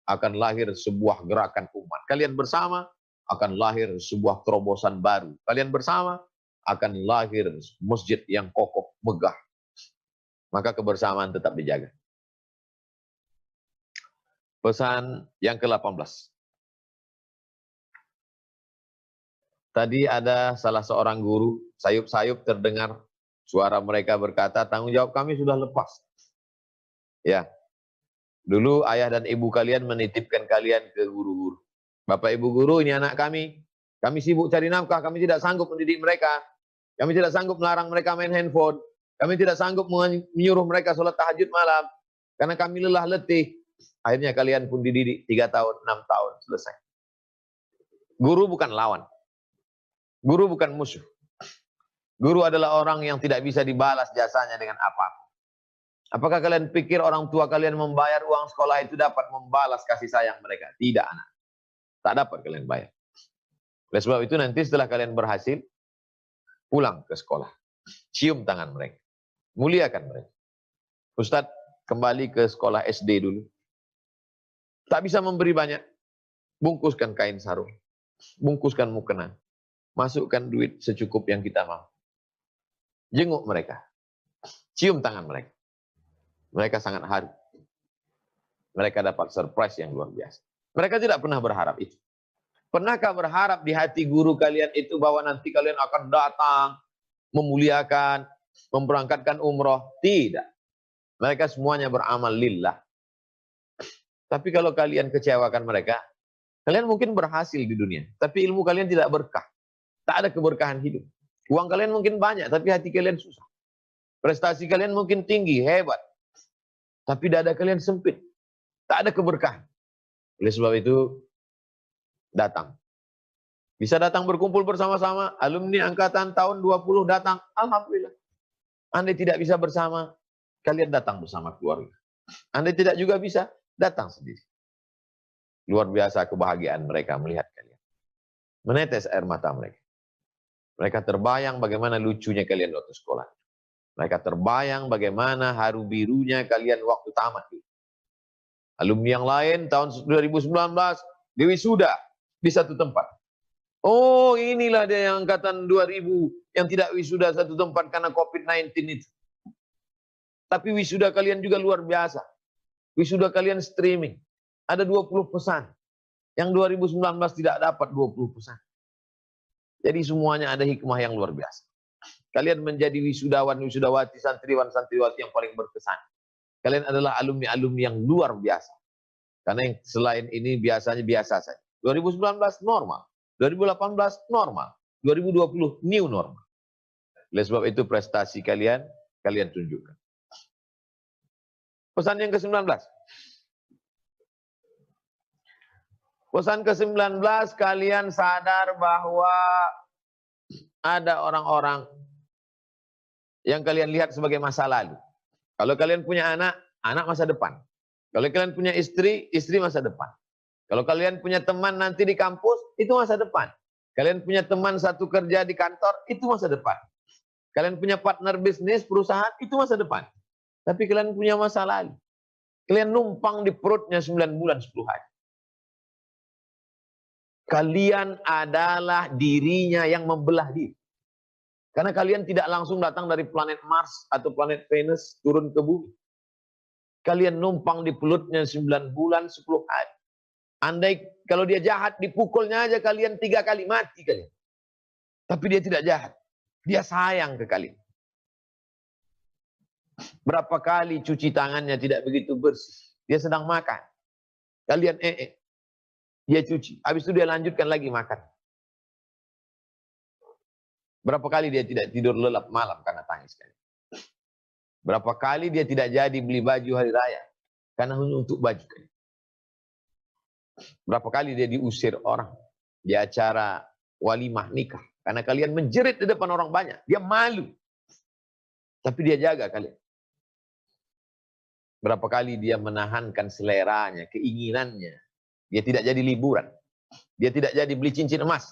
akan lahir sebuah gerakan umat. Kalian bersama akan lahir sebuah terobosan baru. Kalian bersama akan lahir masjid yang kokoh, megah. Maka kebersamaan tetap dijaga. Pesan yang ke-18. Tadi ada salah seorang guru, sayup-sayup terdengar suara mereka berkata, tanggung jawab kami sudah lepas. Ya, dulu ayah dan ibu kalian menitipkan kalian ke guru-guru. Bapak ibu guru, ini anak kami sibuk cari nafkah, kami tidak sanggup mendidik mereka. Kami tidak sanggup melarang mereka main handphone. Kami tidak sanggup menyuruh mereka sholat tahajud malam. Karena kami lelah letih. Akhirnya kalian pun dididik 3 tahun, 6 tahun, selesai. Guru bukan lawan. Guru bukan musuh. Guru adalah orang yang tidak bisa dibalas jasanya dengan apa. Apakah kalian pikir orang tua kalian membayar uang sekolah itu dapat membalas kasih sayang mereka? Tidak, anak. Tak dapat kalian bayar. Oleh sebab itu nanti setelah kalian berhasil, pulang ke sekolah. Cium tangan mereka. Muliakan mereka. Ustadz, kembali ke sekolah SD dulu. Tak bisa memberi banyak. Bungkuskan kain sarung. Bungkuskan mukena. Masukkan duit secukup yang kita mau. Jenguk mereka. Cium tangan mereka. Mereka sangat haru. Mereka dapat surprise yang luar biasa. Mereka tidak pernah berharap itu. Pernahkah berharap di hati guru kalian itu bahwa nanti kalian akan datang, memuliakan, memberangkatkan umroh? Tidak. Mereka semuanya beramal lillah. Tapi kalau kalian kecewakan mereka, kalian mungkin berhasil di dunia. Tapi ilmu kalian tidak berkah. Tak ada keberkahan hidup. Uang kalian mungkin banyak, tapi hati kalian susah. Prestasi kalian mungkin tinggi, hebat. Tapi dada kalian sempit. Tak ada keberkahan. Oleh sebab itu, datang. Bisa datang berkumpul bersama-sama. Alumni angkatan tahun 20 datang. Alhamdulillah. Andai tidak bisa bersama, kalian datang bersama keluarga. Andai tidak juga bisa, datang sendiri. Luar biasa kebahagiaan mereka melihat kalian. Menetes air mata mereka. Mereka terbayang bagaimana lucunya kalian waktu sekolah. Mereka terbayang bagaimana haru birunya kalian waktu tamat. Alumni yang lain tahun 2019 di wisuda di satu tempat. Oh, inilah dia yang angkatan 2000 yang tidak wisuda satu tempat karena COVID-19 itu. Tapi wisuda kalian juga luar biasa. Wisuda kalian streaming. Ada 20 pesan. Yang 2019 tidak dapat 20 pesan. Jadi semuanya ada hikmah yang luar biasa. Kalian menjadi wisudawan, wisudawati, santriwan, santriwati yang paling berkesan. Kalian adalah alumni-alumni yang luar biasa. Karena yang selain ini biasanya biasa saja. 2019 normal. 2018 normal. 2020 new normal. Oleh sebab itu prestasi kalian tunjukkan. Pesan yang ke-19. Pesan ke-19, kalian sadar bahwa ada orang-orang yang kalian lihat sebagai masa lalu. Kalau kalian punya anak, anak masa depan. Kalau kalian punya istri, istri masa depan. Kalau kalian punya teman nanti di kampus, itu masa depan. Kalian punya teman satu kerja di kantor, itu masa depan. Kalian punya partner bisnis, perusahaan, itu masa depan. Tapi kalian punya masa lalu. Kalian numpang di perutnya 9 bulan 10 hari. Kalian adalah dirinya yang membelah diri. Karena kalian tidak langsung datang dari planet Mars atau planet Venus turun ke bumi. Kalian numpang di pelutnya 9 bulan 10 hari. Andai kalau dia jahat, dipukulnya aja kalian 3 kali, mati kalian. Tapi dia tidak jahat. Dia sayang ke kalian. Berapa kali cuci tangannya tidak begitu bersih. Dia sedang makan. Kalian dia cuci. Habis itu dia lanjutkan lagi makan. Berapa kali dia tidak tidur lelap malam karena tangis kalian. Berapa kali dia tidak jadi beli baju hari raya karena hanya untuk baju kalian. Berapa kali dia diusir orang di acara walimah nikah karena kalian menjerit di depan orang banyak. Dia malu. Tapi dia jaga kalian. Berapa kali dia menahankan seleranya, keinginannya. Dia tidak jadi liburan. Dia tidak jadi beli cincin emas.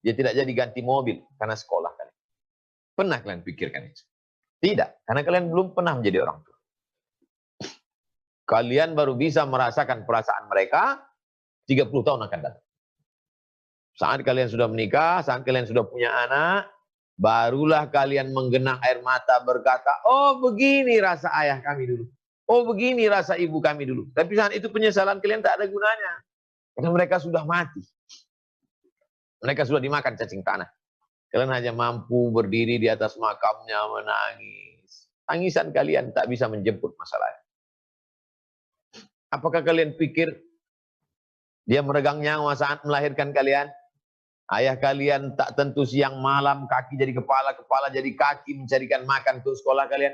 Dia tidak jadi ganti mobil karena sekolah kalian. Pernah kalian pikirkan itu? Tidak, karena kalian belum pernah menjadi orang tua. Kalian baru bisa merasakan perasaan mereka 30 tahun akan datang. Saat kalian sudah menikah, saat kalian sudah punya anak, barulah kalian menggenang air mata berkata, oh begini rasa ayah kami dulu. Oh begini rasa ibu kami dulu. Tapi saat itu penyesalan kalian tak ada gunanya. Karena mereka sudah mati. Mereka sudah dimakan cacing tanah. Kalian hanya mampu berdiri di atas makamnya menangis. Tangisan kalian tak bisa menjemput masalah. Apakah kalian pikir dia meregang nyawa saat melahirkan kalian? Ayah kalian tak tentu siang malam, kaki jadi kepala, kepala jadi kaki, mencarikan makan untuk sekolah kalian.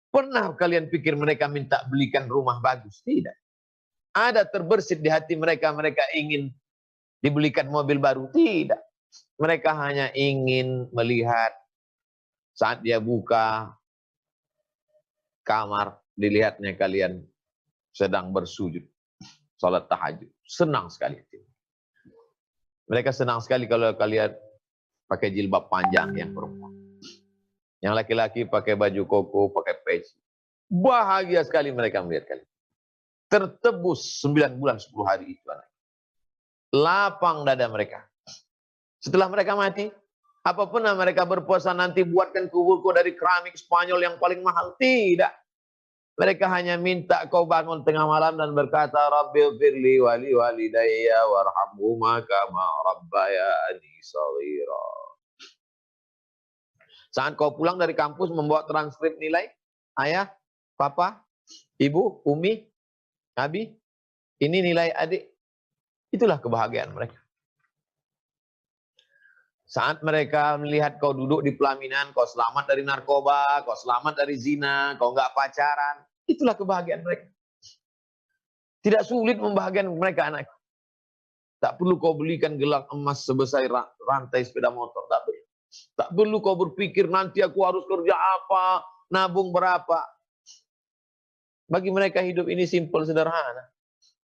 Pernah kalian pikir mereka minta belikan rumah bagus? Tidak. Ada terbersit di hati mereka, mereka ingin dibelikan mobil baru? Tidak. Mereka hanya ingin melihat saat dia buka kamar, dilihatnya kalian sedang bersujud, salat tahajud. Senang sekali. Mereka senang sekali kalau kalian pakai jilbab panjang yang perempuan. Yang laki-laki pakai baju koko, pakai peci. Bahagia sekali mereka melihat kalian. Tertebus 9 bulan 10 hari itu. Lapang dada mereka. Setelah mereka mati, apapun yang mereka berpuasa nanti buatkan kuburku dari keramik Spanyol yang paling mahal. Tidak. Mereka hanya minta kau bangun tengah malam dan berkata, Rabbil firli wali walidayya warhamhuma kama rabbayani shaghira. Saat kau pulang dari kampus membawa transkrip nilai, ayah, papa, ibu, umi, abi, ini nilai adik. Itulah kebahagiaan mereka. Saat mereka melihat kau duduk di pelaminan, kau selamat dari narkoba, kau selamat dari zina, kau nggak pacaran, itulah kebahagiaan mereka. Tidak sulit membahagiakan mereka anak. Tak perlu kau belikan gelang emas sebesar rantai sepeda motor. Tak perlu. Tak perlu kau berpikir nanti aku harus kerja apa, nabung berapa. Bagi mereka hidup ini simpel, sederhana.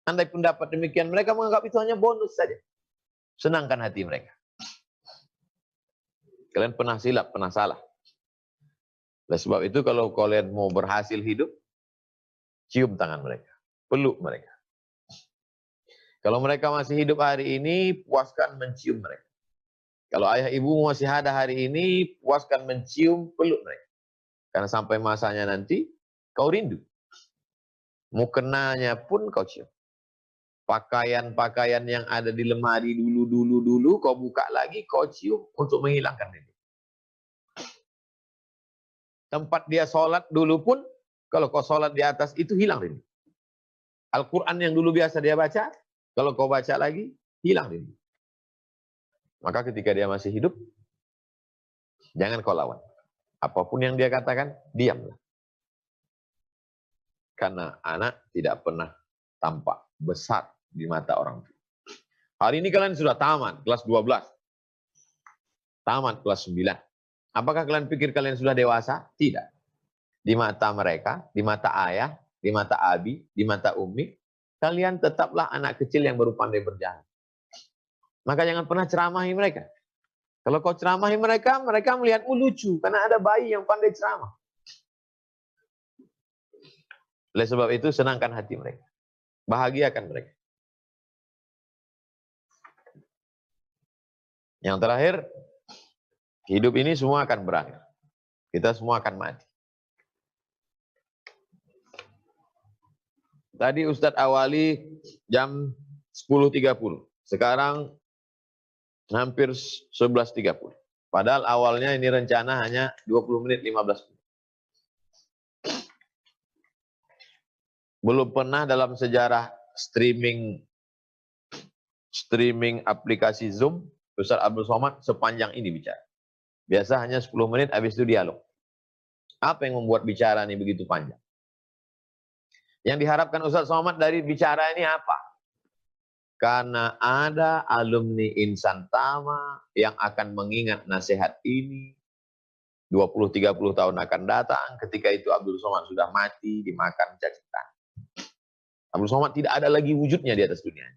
Andai pendapat demikian, mereka menganggap itu hanya bonus saja. Senangkan hati mereka. Kalian pernah silap, pernah salah. Oleh sebab itu kalau kalian mau berhasil hidup, cium tangan mereka, peluk mereka. Kalau mereka masih hidup hari ini, puaskan mencium mereka. Kalau ayah ibu masih ada hari ini, puaskan mencium, peluk mereka. Karena sampai masanya nanti, kau rindu. Mukenanya pun kau cium. Pakaian-pakaian yang ada di lemari dulu, kau buka lagi, kau cium untuk menghilangkan rindu. Tempat dia sholat dulu pun, kalau kau sholat di atas itu hilang rindu. Al-Quran yang dulu biasa dia baca, kalau kau baca lagi, hilang rindu. Maka ketika dia masih hidup, jangan kau lawan. Apapun yang dia katakan, diamlah. Karena anak tidak pernah tampak besar di mata orang tua. Hari ini kalian sudah tamat, kelas 12. Tamat kelas 9. Apakah kalian pikir kalian sudah dewasa? Tidak. Di mata mereka, di mata ayah, di mata abi, di mata umi, kalian tetaplah anak kecil yang baru pandai berjalan. Maka jangan pernah ceramahi mereka. Kalau kau ceramahi mereka, mereka melihatmu lucu. Karena ada bayi yang pandai ceramah. Oleh sebab itu, senangkan hati mereka. Bahagiakan mereka. Yang terakhir, hidup ini semua akan berakhir. Kita semua akan mati. Tadi Ustadz awali jam 10.30. Sekarang hampir 11.30. Padahal awalnya ini rencana hanya 20 menit, 15 menit. Belum pernah dalam sejarah streaming aplikasi Zoom, Ustadz Abdul Somad sepanjang ini bicara. Biasa hanya 10 menit, habis itu dialog. Apa yang membuat bicara ini begitu panjang? Yang diharapkan Ustadz Somad dari bicara ini apa? Karena ada alumni Insan Tama yang akan mengingat nasihat ini 20-30 tahun akan datang, ketika itu Abdul Somad sudah mati, dimakan cacing tanah. Abdul Somad tidak ada lagi wujudnya di atas dunia.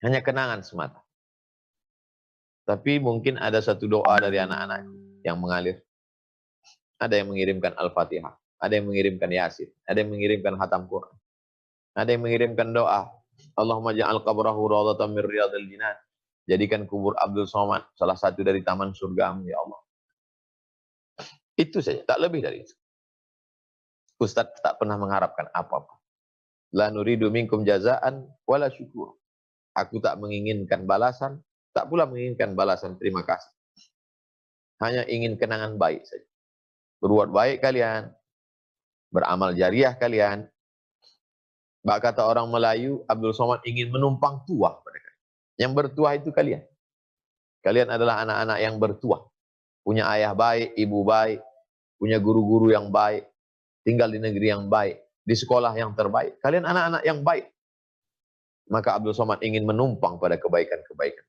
Hanya kenangan semata. Tapi mungkin ada satu doa dari anak-anak yang mengalir. Ada yang mengirimkan Al-Fatihah, ada yang mengirimkan Yasin, ada yang mengirimkan Khatam Quran, ada yang mengirimkan doa, Allahumma ja'al qabrahu rawdatan min riyadil jinan. Jadikan kubur Abdul Somad salah satu dari taman surgamu, ya Allah. Itu saja, tak lebih dari itu. Ustadz tak pernah mengharapkan apa-apa. La nuridu minkum jazaan wala syukur. Aku tak menginginkan balasan, tak pula menginginkan balasan terima kasih. Hanya ingin kenangan baik saja. Berbuat baik kalian, beramal jariah kalian. Bak kata orang Melayu, Abdul Somad ingin menumpang tuah pada kalian. Yang bertuah itu kalian. Kalian adalah anak-anak yang bertuah. Punya ayah baik, ibu baik, punya guru-guru yang baik, tinggal di negeri yang baik, di sekolah yang terbaik. Kalian anak-anak yang baik. Maka Abdul Somad ingin menumpang pada kebaikan-kebaikan.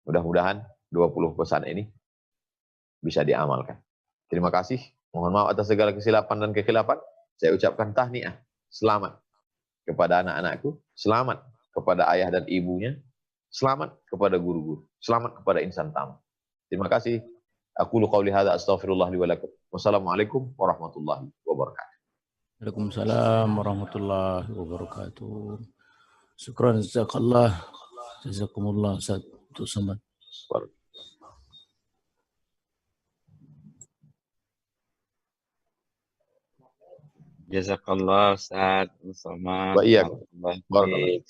Mudah-mudahan 20 pesan ini bisa diamalkan. Terima kasih. Mohon maaf atas segala kesilapan dan kekhilapan. Saya ucapkan tahniah. Selamat kepada anak-anakku. Selamat kepada ayah dan ibunya. Selamat kepada guru-guru. Selamat kepada insan tamu. Terima kasih. Aku qauli hadza astaghfirullah li wa lakum. Wassalamualaikum warahmatullahi wabarakatuh. Waalaikumsalam warahmatullahi wabarakatuh. Syukran jazakallah. Jazakumullah Ustaz Abdul Somad. Jazakallah Ustaz Abdul Somad. Wa iyyak. Barakallah.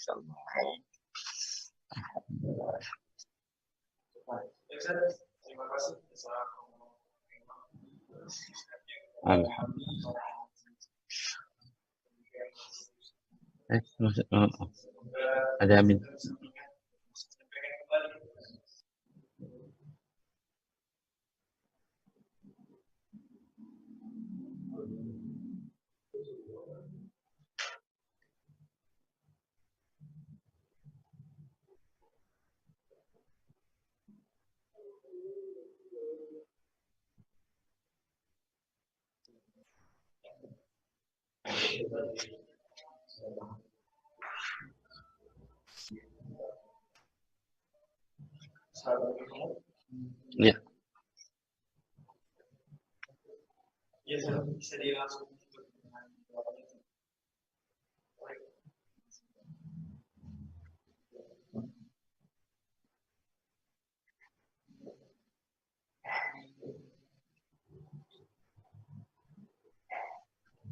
Terima kasih. Alhamdulillah. Ada amin. Ya. Ya, bisa langsung.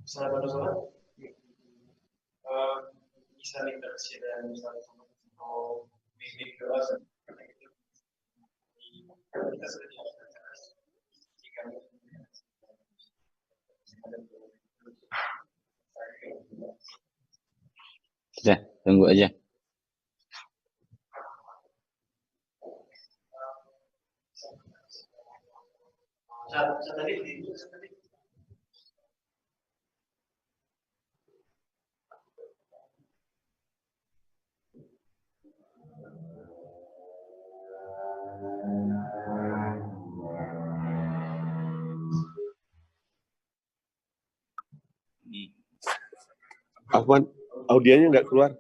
Sahabat sholat, bisa interaksi dan misalnya untuk bimbing kelas, kita sudah diajarkan jika Sudah, tunggu aja. Afwan, audionya nggak keluar.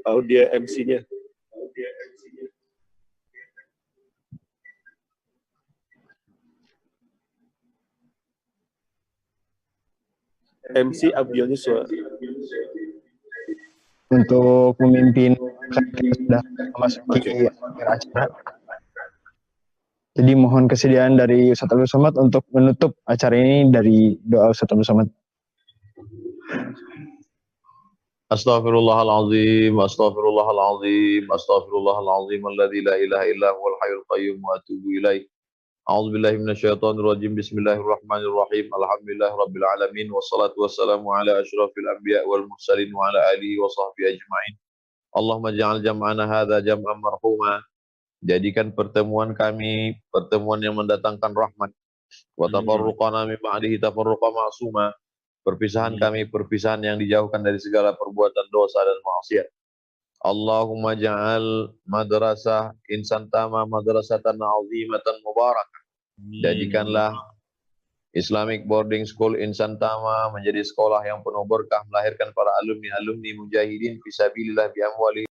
Audio MC-nya. MC audionya suara. Untuk memimpin, kita sudah memasuki akhir acara. Jadi mohon kesediaan dari Ustaz Abdul Somad untuk menutup acara ini dari doa Ustaz Abdul Somad. Astaghfirullahalazim, astaghfirullahalazim, astaghfirullahalazim, alladzi la ilaha illa huwal hayyul qayyum wa atubu ilaih. A'udzubillahi minasyaitonir rajim. Bismillahirrahmanirrahim. Alhamdulillahirabbil alamin wassalatu wassalamu ala asyrafil anbiya wal mursalin wa ala alihi wa sahbihi ajmain. Allahumma ja'al jam'ana hadza jam'an marhuma. Jadikan pertemuan kami pertemuan yang mendatangkan rahmat. Wa tafarruqana min ba'dihi tafarruqan ma'suma. Perpisahan kami perpisahan yang dijauhkan dari segala perbuatan dosa dan maksiat. Allahumma ja'al madrasah Insan Tama madrasatan azimatan mubarakah. Jadikanlah Islamic Boarding School Insan Tama menjadi sekolah yang penuh berkah, melahirkan para alumni-alumni mujahidin fisabilillah bi amwali